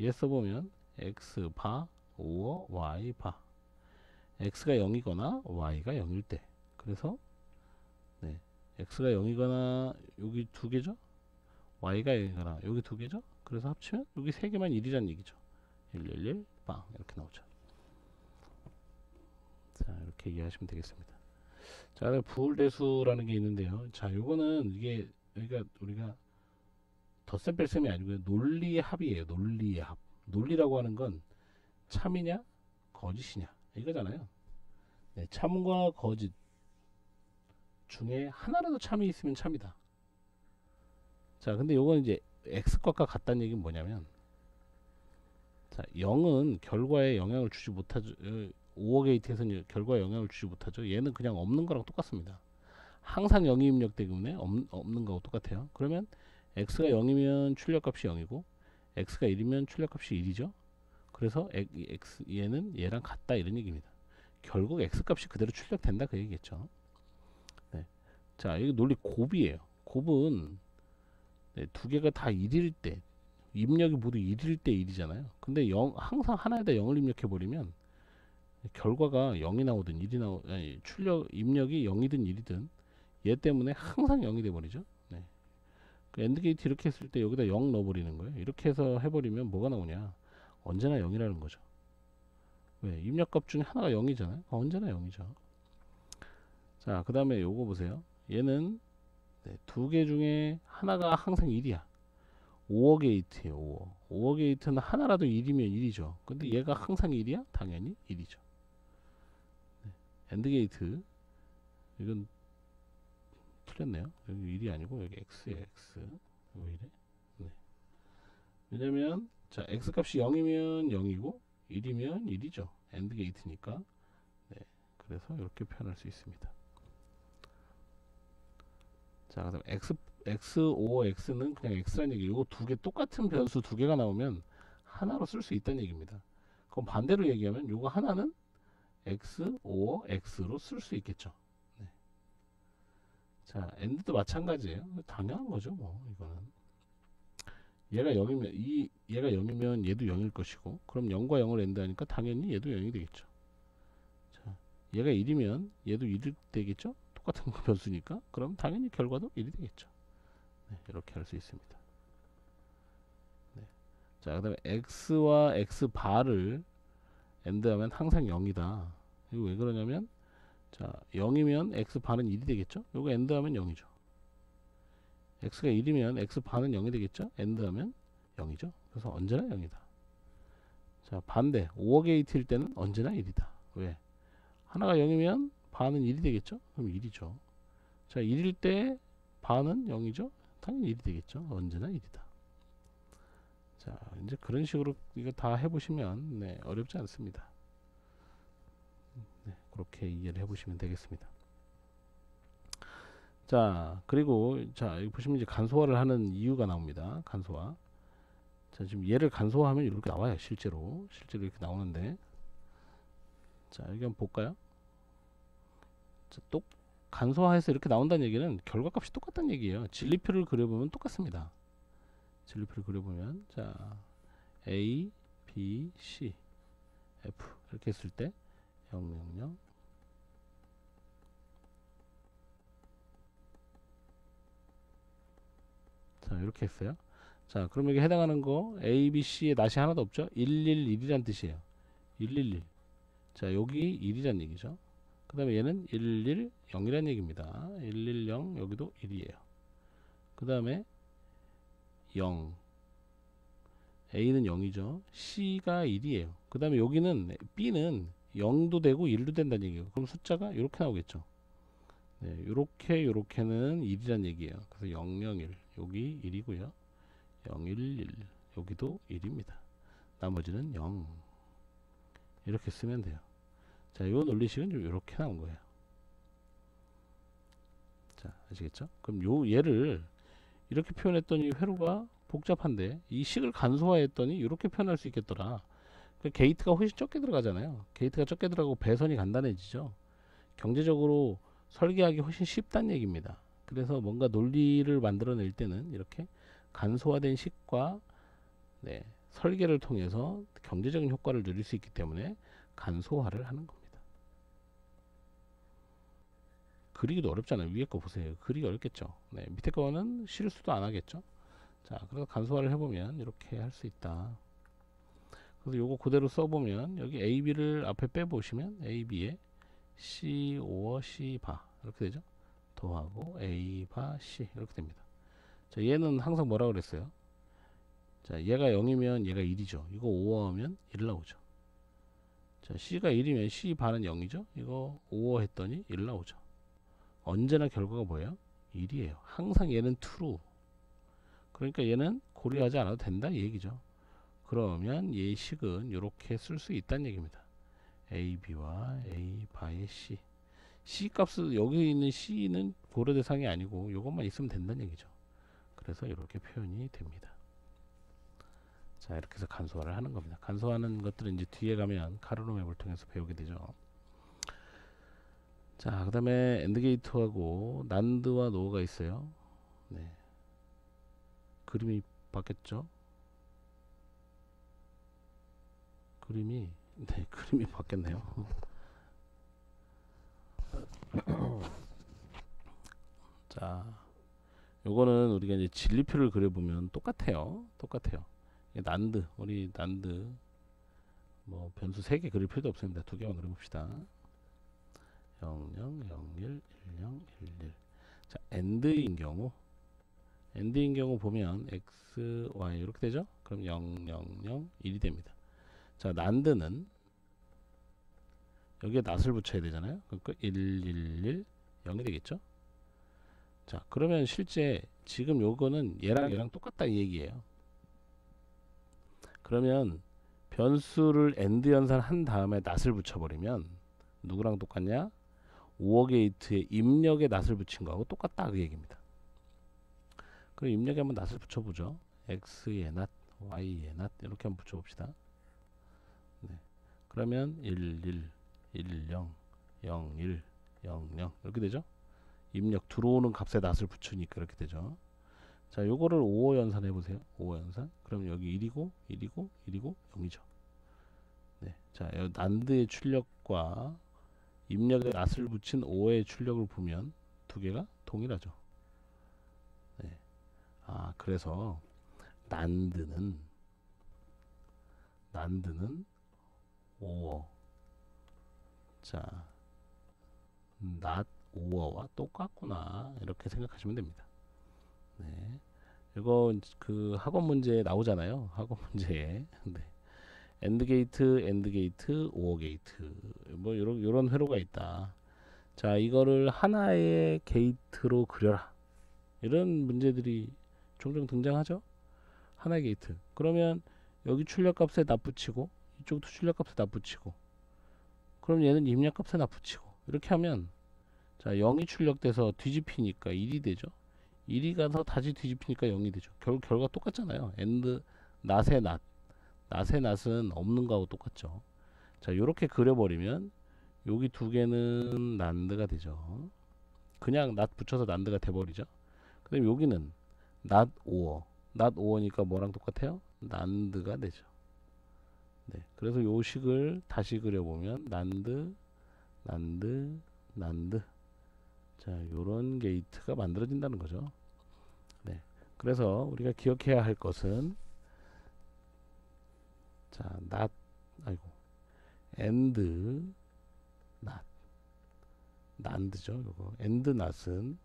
얘 써보면 x 바 5 y 바, x가 0이거나 y가 0일 때, 그래서 네, x가 0이거나 여기 두 개죠. y가 0이거나 여기 두 개죠. 그래서 합치면 여기 세 개만 1이란 얘기죠. 1, 1, 1, 빵 이렇게 나오죠. 자, 이렇게 이해하시면 되겠습니다. 자, 부울대수라는 게 있는데요. 자, 요거는 이게 그러니까 우리가 덧셈 뺄셈이 아니고요. 논리의 합이에요. 논리의 합. 논리라고 하는 건 참이냐 거짓이냐 이거잖아요. 네, 참과 거짓 중에 하나라도 참이 있으면 참이다. 자, 근데 요건 이제 x값과 같다는 얘기는 뭐냐면, 자, 0은 결과에 영향을 주지 못하죠. 5억 게이트에서는 결과에 영향을 주지 못하죠. 얘는 그냥 없는 거랑 똑같습니다. 항상 0이 입력되기 때문에 없는 거하고 똑같아요. 그러면 x가 0이면 출력값이 0이고 x가 1이면 출력값이 1이죠. 그래서 얘는 얘랑 같다 이런 얘기입니다. 결국 x값이 그대로 출력된다 그 얘기겠죠. 네. 자, 이거 논리 곱이에요. 곱은 네, 두 개가 다 1일 때, 입력이 모두 1일 때 1이잖아요. 근데 항상 하나에다 0을 입력해 버리면 결과가 0이 나오든 1이 아니, 입력이 0이든 1이든 얘 때문에 항상 0이 돼 버리죠. 네. 그 엔드 게이트 이렇게 했을 때 여기다 0 넣어 버리는 거예요. 이렇게 해서 해 버리면 뭐가 나오냐? 언제나 0이라는 거죠. 왜? 입력값 중에 하나가 0이잖아요. 언제나 0이죠. 자, 그 다음에 요거 보세요. 얘는 네, 두 개 중에 하나가 항상 1이야. 5억 게이트에요. 5억. 5억 게이트는 하나라도 1이면 1이죠. 근데 얘가 항상 1이야? 당연히 1이죠. 네. 엔드 게이트 이건 틀렸네요. 여기 1이 아니고 여기 x에 x. 왜 이래? 네. 왜냐면 자, x 값이 0이면 0이고 1이면 1이죠. 엔드 게이트니까. 네. 그래서 이렇게 표현할 수 있습니다. 자, 그다음 x5 x는 그냥 x라는 얘기. 이거 두 개 똑같은 변수 두 개가 나오면 하나로 쓸 수 있다는 얘기입니다. 그럼 반대로 얘기하면 이거 하나는 x5 x로 쓸 수 있겠죠. 네. 자, end도 마찬가지예요. 당연한 거죠, 뭐 이거는. 얘가 0이면 얘가 0이면 얘도 0일 것이고, 그럼 0과 0을 end하니까 당연히 얘도 0이 되겠죠. 자, 얘가 1이면 얘도 1이 되겠죠. 똑같은 변수니까. 그럼 당연히 결과도 1이 되겠죠. 네, 이렇게 할 수 있습니다. 네. 자, 그 다음에 x와 x 바를 end하면 항상 0이다. 이거 왜 그러냐면, 자, 0이면 x 바는 1이 되겠죠. 이거 end하면 0이죠. x가 1이면 x 바는 0이 되겠죠. end하면 0이죠. 그래서 언제나 0이다. 자, 반대 5억 게이트일 때는 언제나 1이다. 왜? 하나가 0이면 바는 1이 되겠죠. 그럼 1이죠. 자, 1일 때 바는 0이죠. 당연히 1이 되겠죠. 언제나 1이다. 자, 이제 그런 식으로 이거 다 해보시면 네, 어렵지 않습니다. 네, 그렇게 이해를 해보시면 되겠습니다. 자, 그리고 자, 여기 보시면 이제 간소화를 하는 이유가 나옵니다. 간소화. 자, 지금 얘를 간소화하면 이렇게 나와요. 실제로 이렇게 나오는데, 자, 여기 한번 볼까요? 자, 또 간소화해서 이렇게 나온다는 얘기는 결과값이 똑같다는 얘기예요. 진리표를 그려보면 똑같습니다. 진리표를 그려보면, 자, A, B, C, F 이렇게 했을 때 0, 0, 0. 자, 이렇게 했어요. 자, 그럼 여기 해당하는 거 A, B, C에 낫이 하나도 없죠? 111이란 뜻이에요. 111. 자, 여기 1이란 얘기죠. 그 다음에 얘는 110이란 얘기입니다. 110 여기도 1이에요. 그 다음에 0. A는 0이죠. C가 1이에요. 그 다음에 여기는 B는 0도 되고 1도 된다는 얘기예요. 그럼 숫자가 이렇게 나오겠죠. 네. 네, 요렇게는 1이란 얘기예요. 그래서 0, 0, 1 여기 1이고요. 0, 1, 1 여기도 1입니다. 나머지는 0 이렇게 쓰면 돼요. 자, 요 논리식은 좀 이렇게 나온 거예요. 자, 아시겠죠? 그럼 얘를 이렇게 표현했더니 회로가 복잡한데 이 식을 간소화했더니 이렇게 표현할 수 있겠더라. 그 게이트가 훨씬 적게 들어가잖아요. 게이트가 적게 들어가고 배선이 간단해지죠. 경제적으로 설계하기 훨씬 쉽다는 얘기입니다. 그래서 뭔가 논리를 만들어낼 때는 이렇게 간소화된 식과 네, 설계를 통해서 경제적인 효과를 누릴 수 있기 때문에 간소화를 하는 겁니다. 그리기도 어렵잖아요. 위에 거 보세요. 그리기 어렵겠죠. 네, 밑에 거는 실수도 안 하겠죠. 자, 그래서 간소화를 해보면 이렇게 할 수 있다. 그래서 요거 그대로 써보면 여기 A, B를 앞에 빼보시면 A, B에 C, 오어 C 바 이렇게 되죠. 더하고 A 바 C 이렇게 됩니다. 자, 얘는 항상 뭐라 그랬어요? 자, 얘가 0이면 얘가 1이죠. 이거 5어 하면 1 나오죠. 자, C가 1이면 C 바는 0이죠. 이거 5어 했더니 1 나오죠. 언제나 결과가 뭐예요? 1이에요. 항상 얘는 true. 그러니까 얘는 고려하지 않아도 된다 이 얘기죠. 그러면 얘 식은 이렇게 쓸 수 있다는 얘기입니다. A, B와 A 바의 C. C 값은 여기 있는 C는 고려 대상이 아니고 이것만 있으면 된다는 얘기죠. 그래서 이렇게 표현이 됩니다. 자, 이렇게 해서 간소화를 하는 겁니다. 간소화하는 것들은 이제 뒤에 가면 카르노 맵을 통해서 배우게 되죠. 자, 그 다음에 엔드게이트하고 난드와 노어가 있어요. 네. 그림이 바뀌었죠? 그림이 바뀌었네요. 자, 요거는 우리가 이제 진리표를 그려보면 똑같아요. 우리 난드 뭐 변수 3개 그릴 필요도 없습니다. 2개만 그려봅시다. 0, 0, 0, 1, 1, 0, 1, 1. 자, 엔드인 경우 보면 x, y 이렇게 되죠? 그럼 0, 0, 0, 1이 됩니다. 자, 난드는 여기에 낫을 붙여야 되잖아요. 그러니까 1, 1, 1, 0이 되겠죠? 자, 그러면 실제 지금 요거는 얘랑 똑같다 이 얘기예요. 그러면 변수를 엔드 연산한 다음에 낫을 붙여버리면 누구랑 똑같냐? 오어 게이트에 입력에 낫을 붙인 거하고 똑같다 그 얘기입니다. 그럼 입력에 한번 낫을 붙여보죠. x에 낫, y에 낫 이렇게 한번 붙여봅시다. 네. 그러면 1, 1, 1, 0, 0, 1, 0, 0 이렇게 되죠. 입력 들어오는 값에 낫을 붙이니까 이렇게 되죠. 자, 요거를 5호 연산해 보세요. 5호 연산. 그럼 여기 1이고 1이고 1이고 0이죠. 네. 자, 요 난드의 출력과 입력에 낫을 붙인 5의 출력을 보면 두 개가 동일하죠. 네. 아, 그래서 난드는 5어. 자, not 5어와 똑같구나. 이렇게 생각하시면 됩니다. 네. 이거 그 학원 문제에 나오잖아요. 학원 문제에. 네. 엔드 게이트, 오어 게이트. 뭐 요런 회로가 있다. 자, 이거를 하나의 게이트로 그려라. 이런 문제들이 종종 등장하죠. 하나의 게이트. 그러면 여기 출력값에 납붙이고 이쪽도 출력값에 납붙이고 그럼 얘는 입력값에 납붙이고 이렇게 하면 자, 0이 출력돼서 뒤집히니까 1이 되죠. 1이 가서 다시 뒤집히니까 0이 되죠. 결과 똑같잖아요. 엔드 낫의 낫은 없는 거하고 똑같죠. 자, 요렇게 그려버리면 여기 두 개는 난드가 되죠. 그냥 낫 붙여서 난드가 돼버리죠. 그 다음에 여기는 낫 5어니까 뭐랑 똑같아요? 난드가 되죠. 네, 그래서 요 식을 다시 그려보면 난드. 자, 요런 게이트가 만들어진다는 거죠. 네, 그래서 우리가 기억해야 할 것은 자, 엔드 낫 난드죠. 요거 엔드 낫은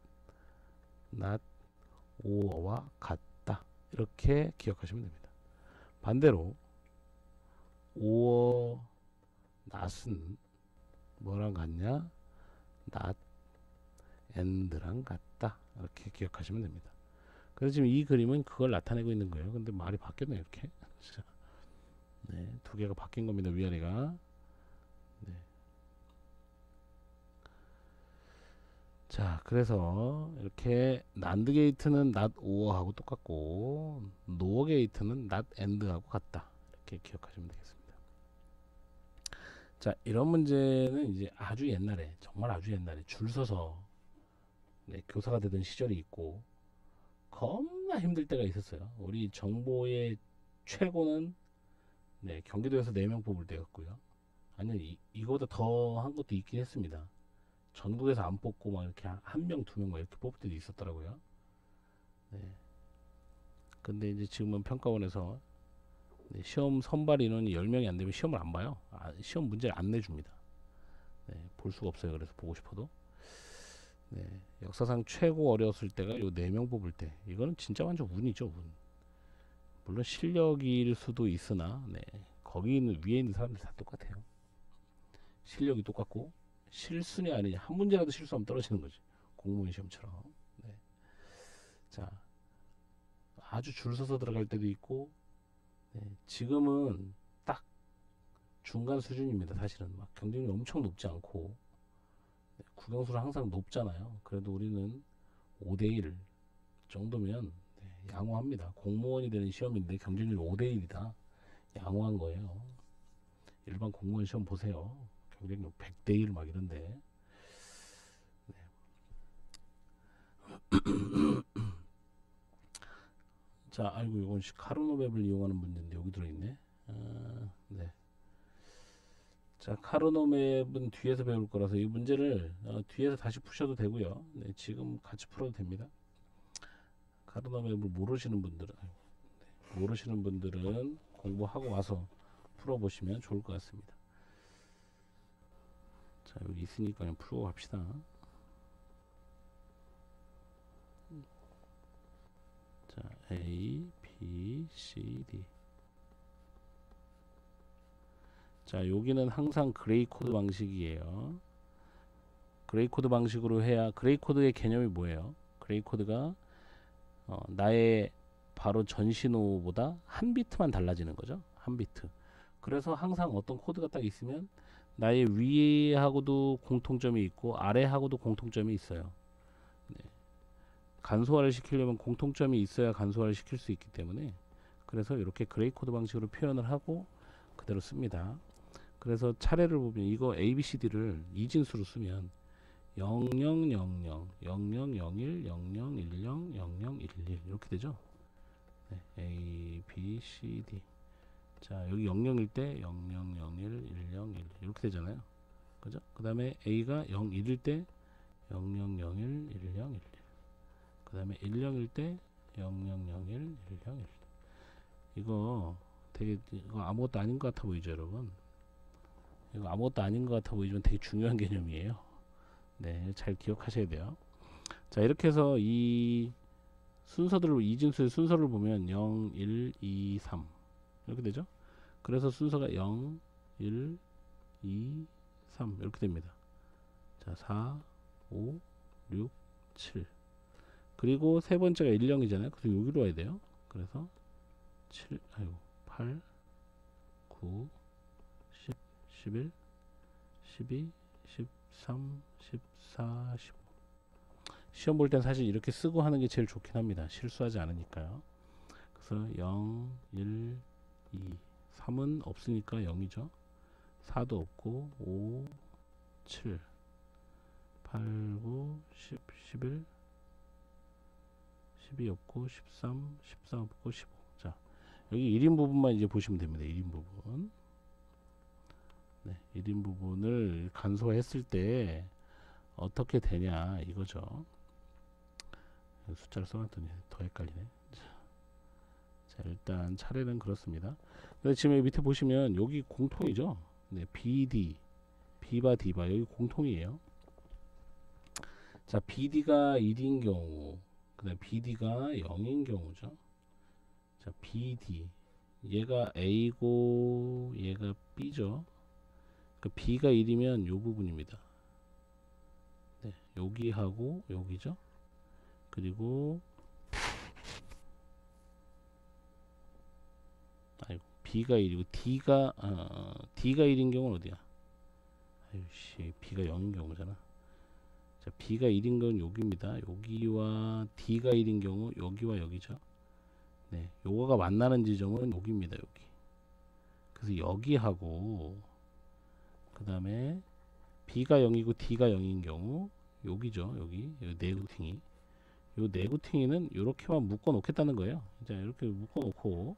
낫 5어와 같다. 이렇게 기억하시면 됩니다. 반대로 5어 낫은 뭐랑 같냐? 낫 and랑 같다. 이렇게 기억하시면 됩니다. 그래서 지금 이 그림은 그걸 나타내고 있는 거예요. 근데 말이 바뀌었네 이렇게. 네, 두 개가 바뀐 겁니다. 위아래가. 네. 자, 그래서 이렇게 난드 게이트는 not or하고 똑같고 노어 게이트는 not and하고 같다. 이렇게 기억하시면 되겠습니다. 자, 이런 문제는 이제 아주 옛날에, 정말 아주 옛날에 줄 서서 네, 교사가 되던 시절이 있고 겁나 힘들 때가 있었어요. 우리 정보의 최고는 네, 경기도에서 4명 뽑을 때였고요. 아니요, 이거보다 더 한 것도 있긴 했습니다. 전국에서 안 뽑고 막 이렇게 한 명, 2명 막 이렇게 뽑을 때도 있었더라고요. 네. 근데 이제 지금은 평가원에서 네, 시험 선발 인원이 10명이 안 되면 시험을 안 봐요. 시험 문제를 안 내줍니다. 네, 볼 수가 없어요. 그래서 보고 싶어도. 네, 역사상 최고 어려웠을 때가 요 4명 뽑을 때. 이거는 진짜 완전 운이죠, 운. 물론 실력일 수도 있으나, 네, 거기 있는 위에 있는 사람들 다 똑같아요. 실력이 똑같고 실수냐 아니냐 한 문제라도 실수하면 떨어지는 거지. 공무원 시험처럼. 네. 자, 아주 줄 서서 들어갈 때도 있고, 네, 지금은 딱 중간 수준입니다. 사실은 막 경쟁률이 엄청 높지 않고 네, 국영수는 항상 높잖아요. 그래도 우리는 5대1 정도면 네, 양호합니다. 공무원이 되는 시험인데 경쟁률 5대1이다. 양호한 거예요. 일반 공무원 시험 보세요. 경쟁률 100대1 막 이런데. 자, 아이고 이건 카르노 맵을 이용하는 문제인데 여기 들어있네. 네. 자, 카르노 맵은 뒤에서 배울 거라서 이 문제를 뒤에서 다시 푸셔도 되고요. 네, 지금 같이 풀어도 됩니다. 카르노 맵을 모르시는 분들은 공부하고 와서 풀어보시면 좋을 것 같습니다. 자, 여기 있으니까 그냥 풀고 갑시다. 자, A, B, C, D. 자, 여기는 항상 그레이 코드 방식이에요. 그레이 코드 방식으로 해야, 그레이 코드의 개념이 뭐예요? 그레이 코드가 나의 바로 전신호보다 한 비트만 달라지는 거죠. 한 비트. 그래서 항상 어떤 코드가 딱 있으면 나의 위하고도 공통점이 있고 아래하고도 공통점이 있어요. 네. 간소화를 시키려면 공통점이 있어야 간소화를 시킬 수 있기 때문에 그래서 이렇게 그레이 코드 방식으로 표현을 하고 그대로 씁니다. 그래서 차례를 보면 이거 ABCD를 이진수로 쓰면 0000, 0001, 0010, 0011 이렇게 되죠. 네, A, B, C, D. 자, 여기 00일 때 0001, 1011 이렇게 되잖아요. 그죠? 그 다음에 A가 01일 때 0001, 1011. 그 다음에 10일 때 0001, 1011. 이거 되게 이거 아무것도 아닌 것 같아 보이죠, 여러분? 이거 아무것도 아닌 것 같아 보이지만 되게 중요한 개념이에요. 네, 잘 기억하셔야 돼요. 자, 이렇게 해서 이 순서들을, 이진수의 순서를 보면 0, 1, 2, 3 이렇게 되죠. 그래서 순서가 0, 1, 2, 3 이렇게 됩니다. 자, 4, 5, 6, 7 그리고 세 번째가 1, 0이잖아요. 그래서 여기로 와야 돼요. 그래서 7, 8, 9, 10, 11, 12, 13, 14, 15 시험 볼 땐 사실 이렇게 쓰고 하는 게 제일 좋긴 합니다. 실수하지 않으니까요. 그래서 0, 1, 2, 3은 없으니까 0이죠. 4도 없고 5, 7, 8, 9, 10, 11, 12 없고 13, 14 없고 15. 자, 여기 1인 부분만 이제 보시면 됩니다. 1인 부분. 네, 1인 부분을 간소화했을 때 어떻게 되냐 이거죠. 숫자를 써놨더니 더 헷갈리네. 자, 일단 차례는 그렇습니다. 근데 지금 여기 밑에 보시면 여기 공통이죠. 네, BD, B바 D바 여기 공통이에요. 자, BD가 1인 경우, 그 다음 BD가 0인 경우죠. 자, BD 얘가 A고 얘가 B죠. 그 B가 1이면 요 부분입니다. 네, 여기하고 여기죠. 그리고 아이고 B가 1이고 D가 1인 경우는 어디야? 아유씨 B가 0인 경우잖아. 자 B가 1인 건 여기입니다. 여기와 D가 1인 경우 여기와 여기죠. 네, 요거가 만나는 지점은 여기입니다. 여기. 그래서 여기하고 그 다음에 B가 0이고 D가 0인 경우 여기죠. 여기 네구팅이 요 네구팅이는 이렇게만 묶어 놓겠다는 거예요. 자 이렇게 묶어 놓고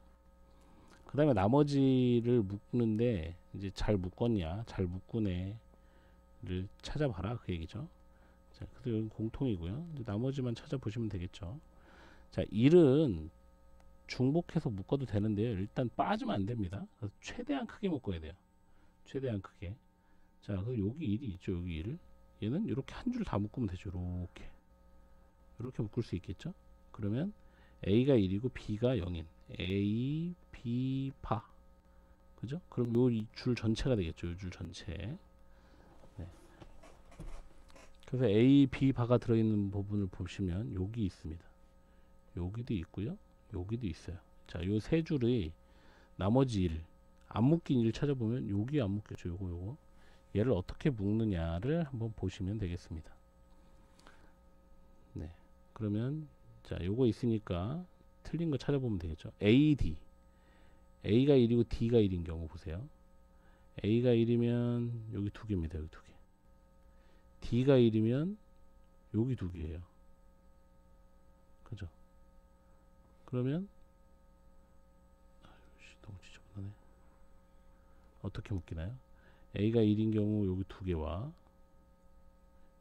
그 다음에 나머지를 묶는데 이제 잘 묶었냐 잘 묶으네를 찾아봐라 그 얘기죠. 자 그래서 여기 공통이고요. 이제 나머지만 찾아보시면 되겠죠. 자 1은 중복해서 묶어도 되는데요. 일단 빠지면 안 됩니다. 그래서 최대한 크게 묶어야 돼요. 최대한 크게. 자, 그리고 여기 1이 있죠. 여기 1. 얘는 이렇게 한 줄 다 묶으면 되죠. 이렇게 묶을 수 있겠죠. 그러면 A가 1이고 B가 0인 A, B, 파. 그죠? 그럼 요 줄 전체가 되겠죠. 요 줄 전체. 네. 그래서 A, B, 바가 들어있는 부분을 보시면 여기 있습니다. 여기도 있고요. 여기도 있어요. 자, 요 세 줄의 나머지 일, 안 묶인 일 찾아보면 여기 안 묶였죠. 요거. 얘를 어떻게 묶느냐를 한번 보시면 되겠습니다. 네. 그러면 자, 요거 있으니까 틀린 거 찾아보면 되겠죠. A, D. A가 1이고 D가 1인 경우 보세요. A가 1이면 여기 두 개입니다. 여기 두 개. D가 1이면 여기 두 개예요. 그죠? 그러면 너무 지저분하네. 어떻게 묶이나요? A가 1인 경우 여기 두 개와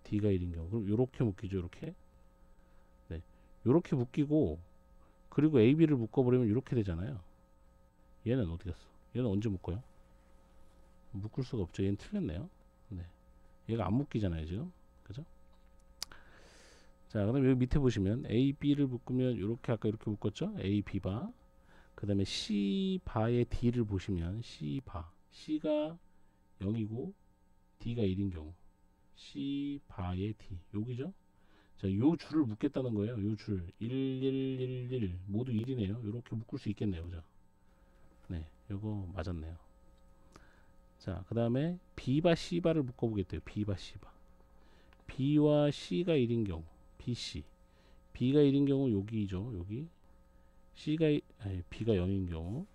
D가 1인 경우 그럼 요렇게 묶이죠. 요렇게. 네. 요렇게 묶이고 그리고 A, B를 묶어버리면 이렇게 되잖아요. 얘는 어디 갔어? 얘는 언제 묶어요? 묶을 수가 없죠. 얘는 틀렸네요. 네. 얘가 안 묶이잖아요. 지금. 그죠? 자, 그다음 여기 밑에 보시면 A, B를 묶으면 이렇게 아까 이렇게 묶었죠? A, B 바. 그다음에 C 바의 D를 보시면 C 바. C가 0이고 D가 1인 경우. C 바의 D. 여기죠? 자, 요 줄을 묶겠다는 거예요. 요 줄. 1, 1, 1, 1 모두 1이네요. 이렇게 묶을 수 있겠네요. 그죠? 네. 요거 맞았네요. 자, 그다음에 B 바 C 바를 묶어 보겠대요. B 바 C 바. B와 C가 1인 경우. BC. B가 1인 경우 여기죠. 여기. B가 0인 경우.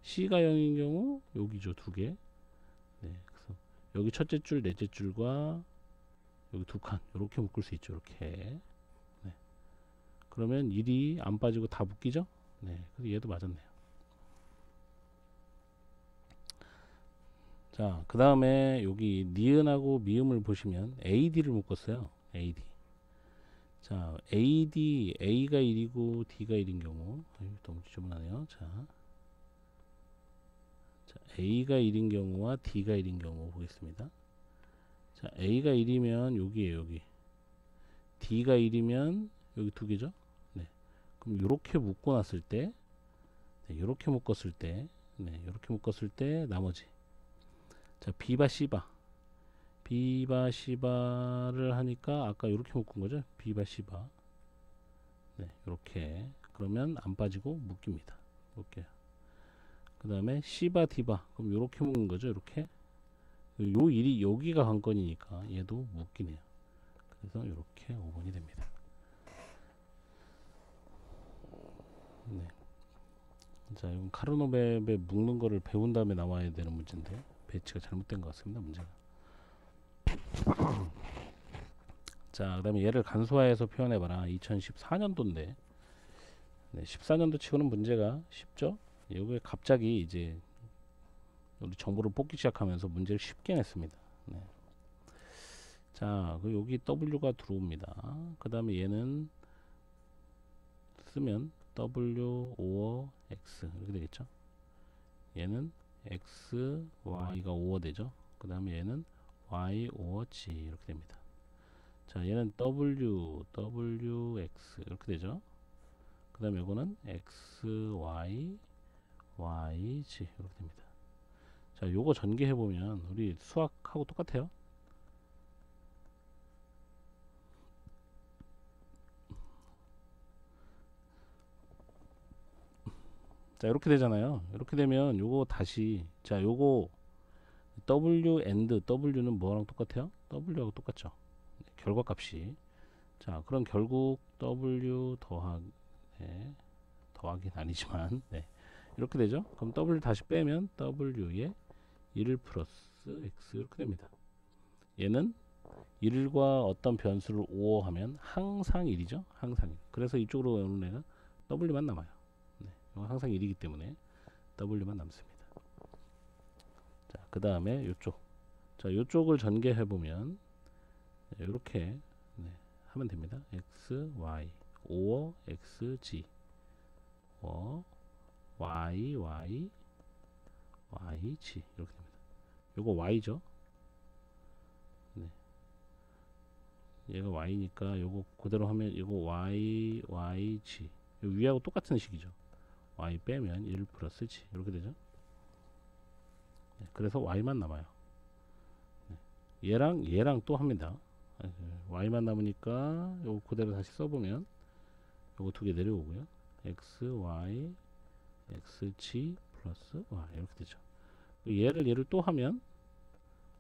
C가 0인 경우 여기죠. 두 개. 네. 그래서 여기 첫째 줄, 넷째 줄과 여기 두 칸. 이렇게 묶을 수 있죠. 이렇게. 네. 그러면 1이 안 빠지고 다 묶이죠? 네. 그래서 얘도 맞았네요. 자, 그 다음에 여기 니은하고 미음을 보시면 AD를 묶었어요. AD. 자, AD, A가 1이고 D가 1인 경우. 너무 지저분하네요. 자, A가 1인 경우와 D가 1인 경우 보겠습니다. 자, A가 1이면 여기에요. 여기. D가 1이면 여기 두 개죠. 네. 그럼 이렇게 묶어놨을 때, 네, 이렇게 묶었을 때, 네, 이렇게 묶었을 때 나머지. 자, B바 C바. B바 C바를 하니까 아까 이렇게 묶은 거죠. B바 C바. 네, 이렇게. 그러면 안 빠지고 묶입니다. 묶여요. 그 다음에 C바 D바. 그럼 이렇게 묶는 거죠. 이렇게. 요 일이 여기가 관건이니까 얘도 묶이네요. 그래서 이렇게 5번이 됩니다. 네. 자, 이건 카르노맵에 묶는 거를 배운 다음에 나와야 되는 문제인데 배치가 잘못된 것 같습니다. 문제가. 자, 그 다음에 얘를 간소화해서 표현해봐라. 2014년도인데 네, 14년도 치고는 문제가 쉽죠? 여기에 갑자기 이제 우리 정보를 뽑기 시작하면서 문제를 쉽게 냈습니다. 네. 자, 그 여기 W가 들어옵니다. 그 다음에 얘는 쓰면 W, O, X 이렇게 되겠죠? 얘는 X, Y가 5어 되죠? 그 다음에 얘는 Y, O, G 이렇게 됩니다. 자, 얘는 W, W, X 이렇게 되죠? 그 다음에 이거는 X, Y, Y, G 이렇게 됩니다. 자, 요거 전개해보면 우리 수학하고 똑같아요. 자, 이렇게 되잖아요. 이렇게 되면 요거 다시, 자, 요거 W and W는 뭐랑 똑같아요? W하고 똑같죠. 결과값이. 자, 그럼 결국 W 네, 더하기는 아니지만, 네, 이렇게 되죠. 그럼 W 다시 빼면 W에 1 플러스 X 이렇게 됩니다. 얘는 1과 어떤 변수를 5 하면 항상 1이죠. 항상 1. 그래서 이쪽으로 오는 애가 W만 남아요. 네, 이건 항상 1이기 때문에 W만 남습니다. 자, 그 다음에 요쪽. 자, 요쪽을 전개해 보면 이렇게 네, 하면 됩니다. X, Y, 5, X, G, Y, Y, Y, G 이렇게 됩니다. 요거 Y죠. 네. 얘가 Y니까 요거 그대로 하면 이거 Y, Y, G. 요 위하고 똑같은 식이죠. Y 빼면 1 플러스 G 이렇게 되죠. 네. 그래서 Y만 남아요. 네. 얘랑 또 합니다. Y만 남으니까 요거 그대로 다시 써보면 요거 두 개 내려오고요. X, Y, X, G 플러스 Y 이렇게 되죠. 얘를 또 하면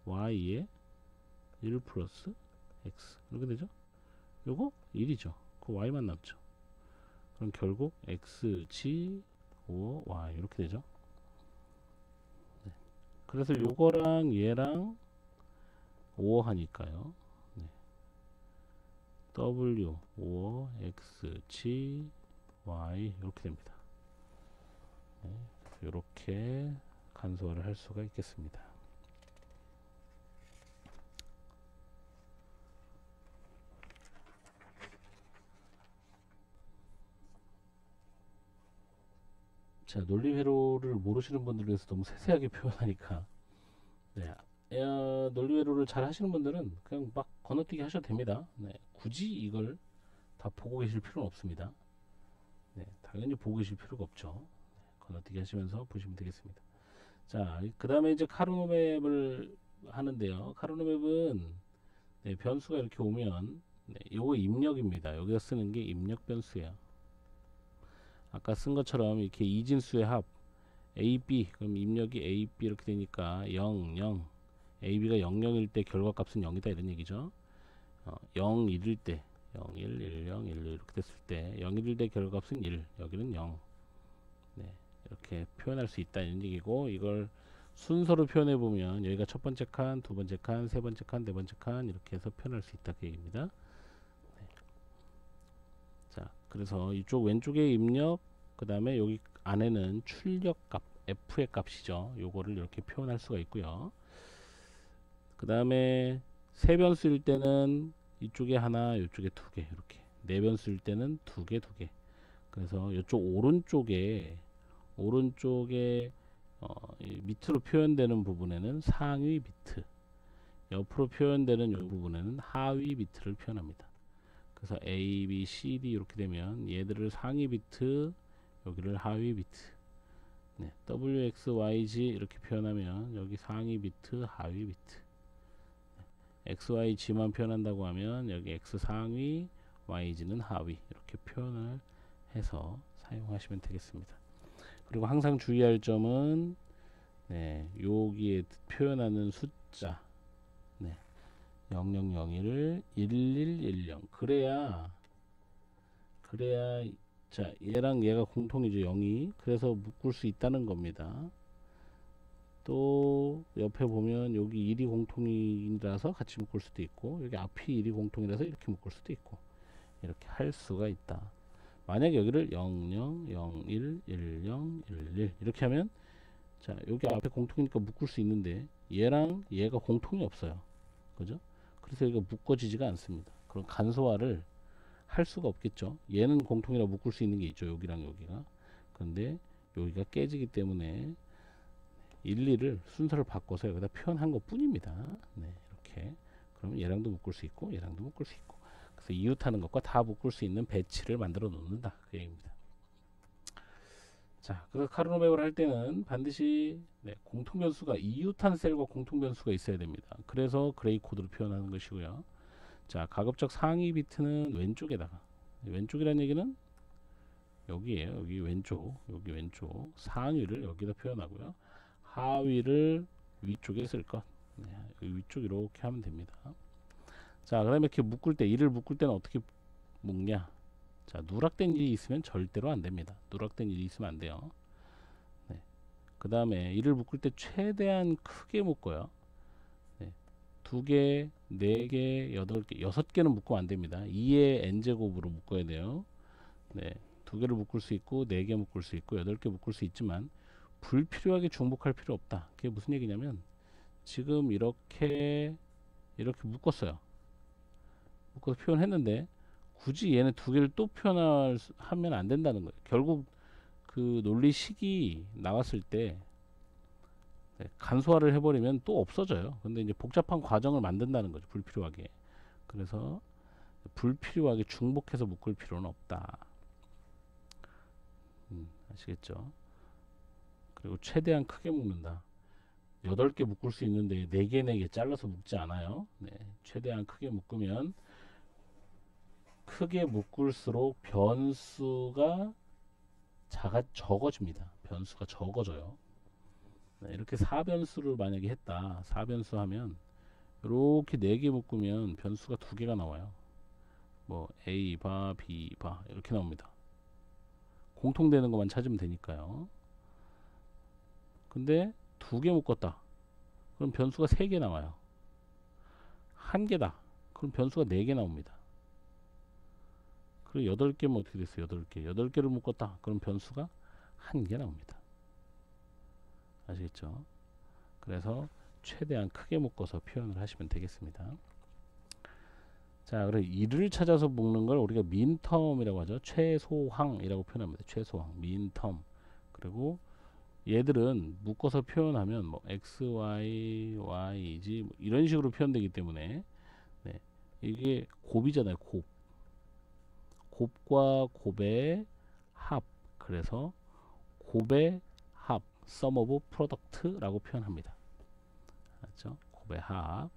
Y에 1 플러스 X 이렇게 되죠. 요거 1이죠. 그 Y만 남죠. 그럼 결국 X, G, O, Y 이렇게 되죠. 네. 그래서 요거랑 얘랑 5 하니까요. 네. W, 5, X, G, Y 이렇게 됩니다. 네. 이렇게 간소화를 할 수가 있겠습니다. 자, 논리회로를 모르시는 분들을 위해서 너무 세세하게 표현하니까 네, 논리회로를 잘 하시는 분들은 그냥 막 건너뛰기 하셔도 됩니다. 네, 굳이 이걸 다 보고 계실 필요는 없습니다. 네, 당연히 보고 계실 필요가 없죠. 네, 건너뛰기 하시면서 보시면 되겠습니다. 자, 그 다음에 이제 카르노맵을 하는데요. 카르노맵은 네, 변수가 이렇게 오면 네, 요거 입력입니다. 여기서 쓰는 게 입력 변수예요. 아까 쓴 것처럼 이렇게 이진수의 합 AB 그럼 입력이 AB 이렇게 되니까 0, 0 AB가 0, 0일 때 결과값은 0이다 이런 얘기죠. 0, 1일 때 0, 1, 1, 0, 1, 1 이렇게 됐을 때 0, 1일 때 결과값은 1 여기는 0 네, 이렇게 표현할 수 있다 이런 얘기고 이걸 순서로 표현해 보면 여기가 첫 번째 칸, 두 번째 칸, 세 번째 칸, 네 번째 칸 이렇게 해서 표현할 수 있다 그 얘기입니다. 네. 자, 그래서 이쪽 왼쪽에 입력 그 다음에 여기 안에는 출력값 F의 값이죠. 요거를 이렇게 표현할 수가 있고요. 그 다음에 세 변수일 때는 이쪽에 하나 이쪽에 두 개 이렇게 네 변수일 때는 두 개 두 개 그래서 이쪽 오른쪽에 이 밑으로 표현되는 부분에는 상위 비트 옆으로 표현되는 이 부분에는 하위 비트를 표현합니다. 그래서 A, B, C, D 이렇게 되면 얘들을 상위 비트 여기를 하위 비트 네, W, X, Y, Z 이렇게 표현하면 여기 상위 비트 하위 비트 X, Y, G만 표현한다고 하면 여기 X 상위 Y, Z는 하위 이렇게 표현을 해서 사용하시면 되겠습니다. 그리고 항상 주의할 점은 네, 여기에 표현하는 숫자 네, 0001을 1110 그래야 자 얘랑 얘가 공통이죠 0이 그래서 묶을 수 있다는 겁니다. 또 옆에 보면 여기 1이 공통이라서 같이 묶을 수도 있고 여기 앞이 1이 공통이라서 이렇게 묶을 수도 있고 이렇게 할 수가 있다. 만약 여기를 00, 01, 10, 11 이렇게 하면 자 여기 앞에 공통이니까 묶을 수 있는데 얘랑 얘가 공통이 없어요. 그죠? 그래서 여기가 묶어지지가 않습니다. 그럼 간소화를 할 수가 없겠죠. 얘는 공통이라 묶을 수 있는 게 있죠. 여기랑 여기가. 그런데 여기가 깨지기 때문에 일리를 순서를 바꿔서 여기다 표현한 것 뿐입니다. 네, 이렇게. 그러면 얘랑도 묶을 수 있고 얘랑도 묶을 수 있고 그래서 이웃하는 것과 다 묶을 수 있는 배치를 만들어 놓는다. 그 얘기입니다. 자, 그래서 카르노맵을 할 때는 반드시 네, 공통변수가 이웃한 셀과 공통변수가 있어야 됩니다. 그래서 그레이 코드로 표현하는 것이고요. 자, 가급적 상위 비트는 왼쪽에다가 왼쪽이라는 얘기는 여기에요. 여기 왼쪽, 여기 왼쪽 상위를 여기다 표현하고요. 하위를 위쪽에 쓸 것. 네, 위쪽 이렇게 하면 됩니다. 자, 그다음에 이렇게 묶을 때, 이를 묶을 때는 어떻게 묶냐? 자, 누락된 일이 있으면 절대로 안 됩니다. 누락된 일이 있으면 안 돼요. 네. 그 다음에 이를 묶을 때 최대한 크게 묶어요. 네. 2개, 4개, 8개, 6개는 묶으면 안 됩니다. 2의 n제곱으로 묶어야 돼요. 네. 2개를 묶을 수 있고, 4개 묶을 수 있고, 8개 묶을 수 있지만, 불필요하게 중복할 필요 없다. 그게 무슨 얘기냐면, 지금 이렇게 묶었어요. 묶어서 표현했는데, 굳이 얘네 2개를 또 표현하면 안 된다는 거예요. 결국 그 논리식이 나왔을 때 간소화를 해버리면 또 없어져요. 근데 이제 복잡한 과정을 만든다는 거죠. 불필요하게. 그래서 불필요하게 중복해서 묶을 필요는 없다. 아시겠죠? 그리고 최대한 크게 묶는다. 8개 묶을 수 있는데 4개 4개 잘라서 묶지 않아요. 네, 최대한 크게 묶으면 크게 묶을수록 변수가 적어집니다. 변수가 적어져요. 네, 이렇게 4변수를 만약에 했다. 4변수 하면 이렇게 4개 묶으면 변수가 2개가 나와요. 뭐 A 바, B 바 이렇게 나옵니다. 공통되는 것만 찾으면 되니까요. 근데 2개 묶었다. 그럼 변수가 3개 나와요. 1개다. 그럼 변수가 4개 나옵니다. 그리고 8개면 어떻게 됐어요? 8개. 8개를 묶었다. 그럼 변수가 1개 나옵니다. 아시겠죠? 그래서 최대한 크게 묶어서 표현을 하시면 되겠습니다. 자, 그래 이를 찾아서 묶는 걸 우리가 민텀이라고 하죠. 최소항이라고 표현합니다. 최소항, 민텀. 그리고 얘들은 묶어서 표현하면 뭐 x, y, y, z 뭐 이런 식으로 표현되기 때문에 네, 이게 곱이잖아요. 곱. 곱과 곱의 합. 그래서 곱의 합, sum of product라고 표현합니다. 맞죠? 곱의 합.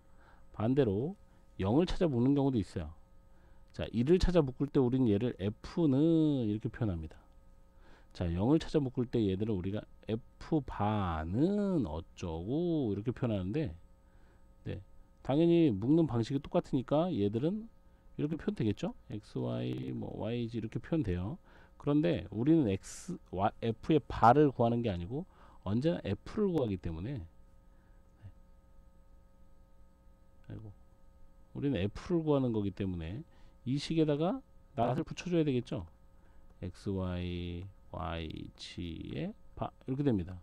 반대로 0을 찾아 묶는 경우도 있어요. 자, 1을 찾아 묶을 때 우리는 얘를 f는 이렇게 표현합니다. 자, 0을 찾아 묶을 때 얘들은 우리가 f바는 어쩌고 이렇게 표현하는데 네, 당연히 묶는 방식이 똑같으니까 얘들은 이렇게 표현되겠죠? x, y, 뭐 y, z 이렇게 표현돼요. 그런데 우리는 f의 바를 구하는 게 아니고 언제나 f를 구하기 때문에 우리는 f를 구하는 거기 때문에 이 식에다가 낫을 붙여줘야 되겠죠? x, y, y, z의 바 이렇게 됩니다.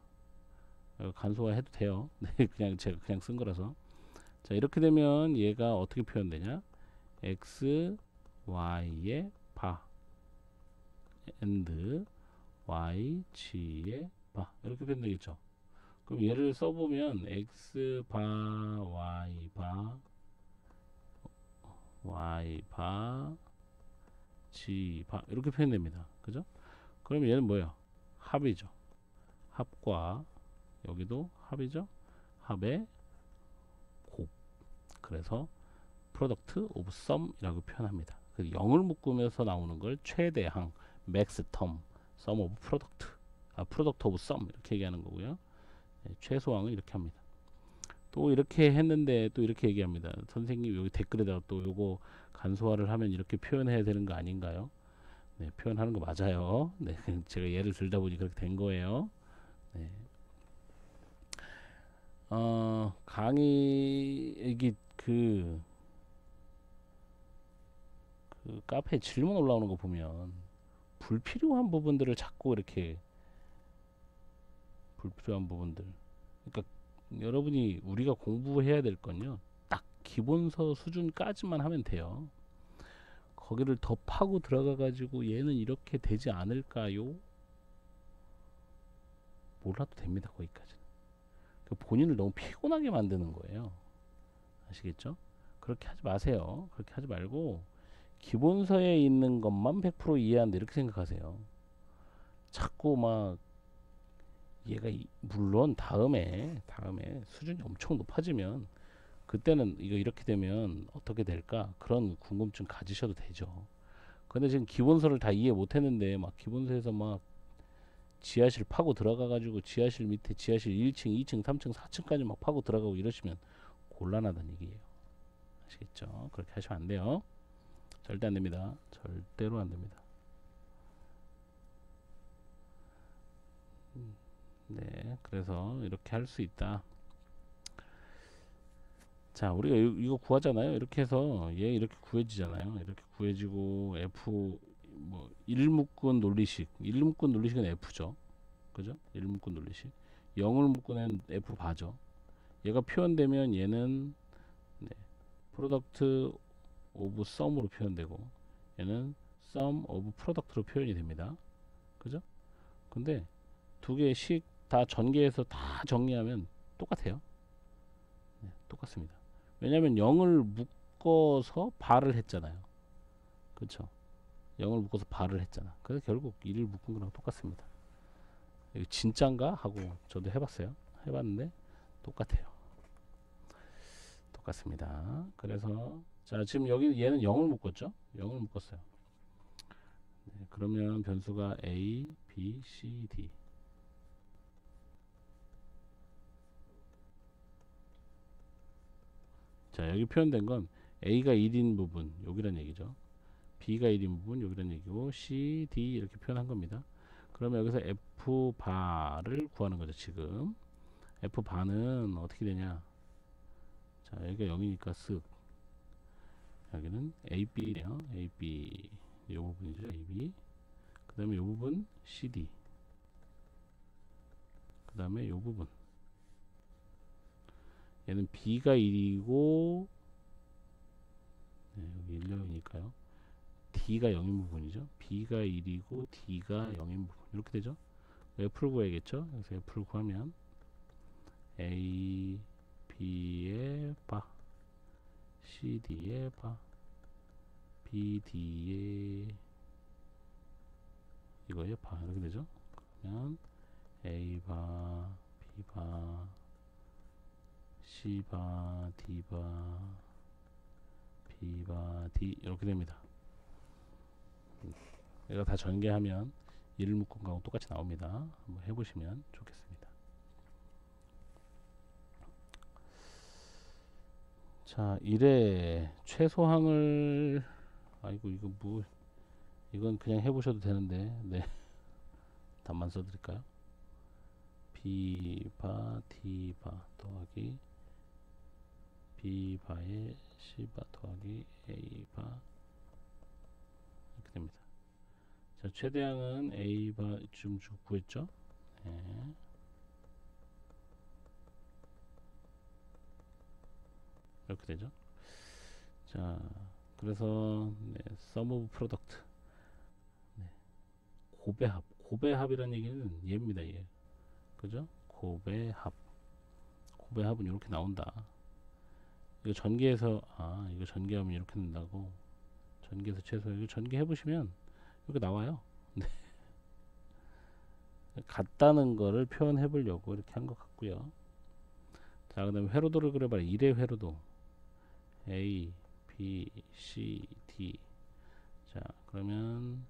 간소화 해도 돼요. 네, 그냥 제가 그냥 쓴 거라서. 자, 이렇게 되면 얘가 어떻게 표현되냐? x, y의 바 and y, g의 바 이렇게 표현되겠죠. 그럼 얘를 써보면 x 바, y 바, y 바, g 바 이렇게 표현됩니다. 그죠? 그럼 얘는 뭐예요? 합이죠. 합과 여기도 합이죠. 합의 곱. 그래서 product of sum이라고 표현합니다. 0을 묶으면서 나오는 걸 최대항, max term, sum of product, product of sum 이렇게 얘기하는 거고요. 네, 최소항을 이렇게 합니다. 또 이렇게 했는데 또 이렇게 얘기합니다. 선생님 여기 댓글에다가 또 요거 간소화를 하면 이렇게 표현해야 되는 거 아닌가요? 네, 표현하는 거 맞아요. 네, 제가 예를 들다 보니 그렇게 된 거예요. 네. 강의 이게 그 카페에 질문 올라오는 거 보면 불필요한 부분들을 자꾸 이렇게 불필요한 부분들. 그러니까 여러분이 우리가 공부해야 될 건요. 딱 기본서 수준까지만 하면 돼요. 거기를 더 파고 들어가 가지고 얘는 이렇게 되지 않을까요? 몰라도 됩니다. 거기까지는. 본인을 너무 피곤하게 만드는 거예요. 아시겠죠? 그렇게 하지 마세요. 그렇게 하지 말고 기본서에 있는 것만 100% 이해한다 이렇게 생각하세요. 자꾸 막 얘가 물론 다음에 수준이 엄청 높아지면 그때는 이거 이렇게 되면 어떻게 될까 그런 궁금증 가지셔도 되죠. 근데 지금 기본서를 다 이해 못했는데 막 기본서에서 막 지하실 파고 들어가가지고 지하실 밑에 지하실 1층, 2층, 3층, 4층까지 막 파고 들어가고 이러시면 곤란하다는 얘기예요. 아시겠죠? 그렇게 하시면 안 돼요. 절대 안 됩니다. 절대로 안 됩니다. 네, 그래서 이렇게 할 수 있다. 자, 우리가 이거 구하잖아요. 이렇게 해서 얘 이렇게 구해지잖아요. 이렇게 구해지고 F 뭐 1묶은 논리식, 1묶은 논리식은 F죠. 그죠? 1묶은 논리식. 0을 묶은 F 바죠. 얘가 표현되면 얘는 네, 프로덕트 오브 썸으로 표현되고 얘는 sum of product로 표현이 됩니다. 그죠? 근데 두 개씩 다 전개해서 다 정리하면 똑같아요. 네, 똑같습니다. 왜냐하면 0을 묶어서 발을 했잖아요. 그렇죠? 0을 묶어서 발을 했잖아. 그래서 결국 1을 묶은 거랑 똑같습니다. 이거 진짠가? 하고 저도 해봤어요. 해봤는데 똑같아요. 똑같습니다. 그래서 자 지금 여기 얘는 0을 묶었죠? 0을 묶었어요. 네, 그러면 변수가 A, B, C, D. 자 여기 표현된 건 A가 1인 부분 여기란 얘기죠. B가 1인 부분 여기란 얘기고 C, D 이렇게 표현한 겁니다. 그러면 여기서 F 바를 구하는 거죠. 지금 F 바는 어떻게 되냐? 자 여기가 0이니까 쓱 여기는 AB래요. AB 이 부분이죠. AB 그 다음에 이 부분 CD 그 다음에 이 부분 얘는 B가 1이고 네, 여기 1령이니까요. D가 0인 부분이죠. B가 1이고 D가 0인 부분 이렇게 되죠. F를 구해야겠죠. 그래서 F를 구하면 A, B의 바 CD의 바 BD의 이거의 바 이렇게 되죠. 그러면 A 바 B 바 C 바 D 바 B 바 D 이렇게 됩니다. 얘가 다 전개하면 1을 묶은 거하고 똑같이 나옵니다. 한번 해보시면 좋겠습니다. 자, 1의 최소항을 아이고 이거 뭐 이건 그냥 해보셔도 되는데 네 답만 써드릴까요? B 바 D 바 더하기 B 바의 C 바 더하기 A 바 이렇게 됩니다. 자, 최대항은 A 바쯤 구했죠? 네. 이렇게 되죠. 자, 그래서 네, sum of product 네, 고배합이라는 얘기는 얘입니다. 얘. 그죠? 고배합은 이렇게 나온다. 이거 전개해서 이거 전개하면 이렇게 된다고. 전개해서 최소 이거 전개해 보시면 이렇게 나와요. 네. 같다는 거를 표현해 보려고 이렇게 한 것 같고요. 자, 그다음에 회로도를 그려봐라. 1의 회로도 A, B, C, D. 자, 그러면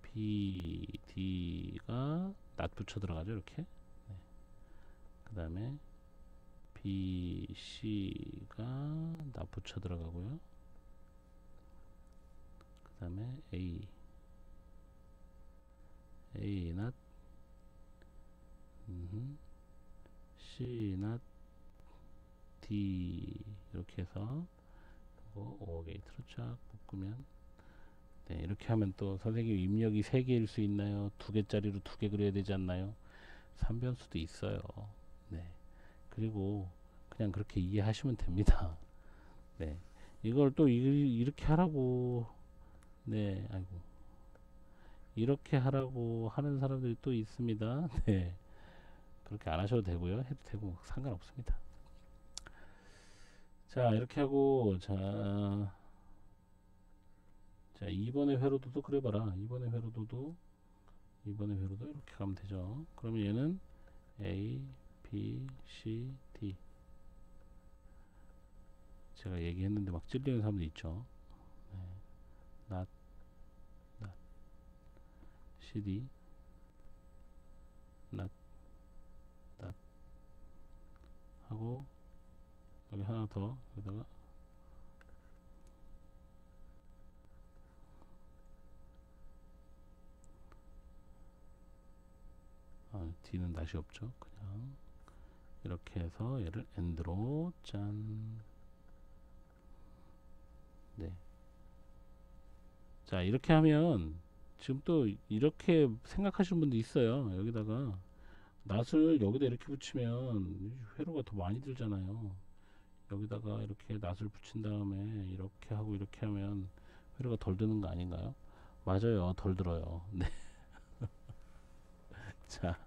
B, D가 낫 붙여 들어가죠. 이렇게. 네. 그 다음에 B, C가 낫 붙여 들어가고요. 그 다음에 A, 낫, C, 낫, D 이렇게 해서 5게이트로 쫙 묶으면 네, 이렇게 하면 또 선생님 입력이 3개일 수 있나요? 2개짜리로 2개 그려야 되지 않나요? 3변수도 있어요. 네. 그리고 그냥 그렇게 이해하시면 됩니다. 네. 이걸 또 이렇게 하라고 네, 아이고. 이렇게 하라고 하는 사람들이 또 있습니다. 네. 그렇게 안 하셔도 되고요. 해도 되고 상관없습니다. 자, 이렇게 하고 자 2번의 회로도도 그려봐라. 2번의 회로도 이렇게 가면 되죠. 그러면 얘는 A, B, C, D 제가 얘기했는데 막 찔리는 사람도 있죠. 네. not cd not 하고 여기 하나 더 여기다가 D는 낫이 없죠. 그냥 이렇게 해서 얘를 AND로 짠. 네. 자, 이렇게 하면 지금 또 이렇게 생각하시는 분도 있어요. 여기다가 낫을 여기다 이렇게 붙이면 회로가 더 많이 들잖아요. 여기다가 이렇게 낫을 붙인 다음에 이렇게 하고 이렇게 하면 회로가 덜 드는 거 아닌가요? 맞아요. 덜 들어요. 네. 자,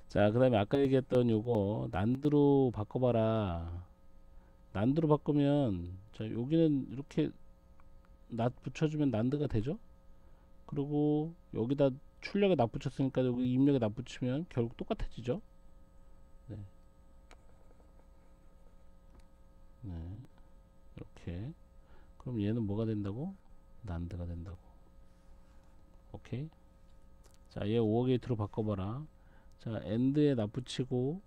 자, 그 다음에 아까 얘기했던 요거 난드로 바꿔봐라. 난드로 바꾸면 자, 여기는 이렇게 낫 붙여주면 난드가 되죠? 그리고 여기다 출력에 낫 붙였으니까 여기 입력에 낫 붙이면 결국 똑같아지죠? 네. 네. 이렇게. 그럼 얘는 뭐가 된다고? 난드가 된다고. 오케이. 자, 얘 5어 게이트로 바꿔봐라. 자, 엔드에 납 붙이고,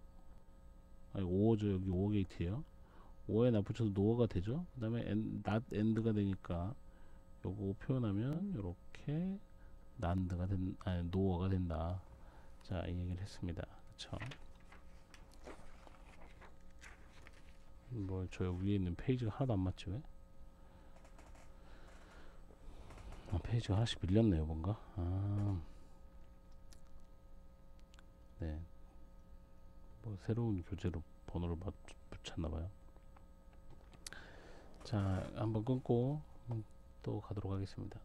아니 5어죠. 여기 5어 게이트에요. 5에 납 붙여서 노어가 되죠. 그 다음에 not end가 되니까 요거 표현하면 요렇게 난드가 된, 아니 노어가 된다. 자, 이 얘기를 했습니다. 그쵸? 뭐 저 위에 있는 페이지가 하나도 안 맞지 왜? 페이지가 하나씩 밀렸네요 뭔가. 네. 뭐 새로운 교재로 번호를 붙였나봐요. 자, 한번 끊고 또 가도록 하겠습니다.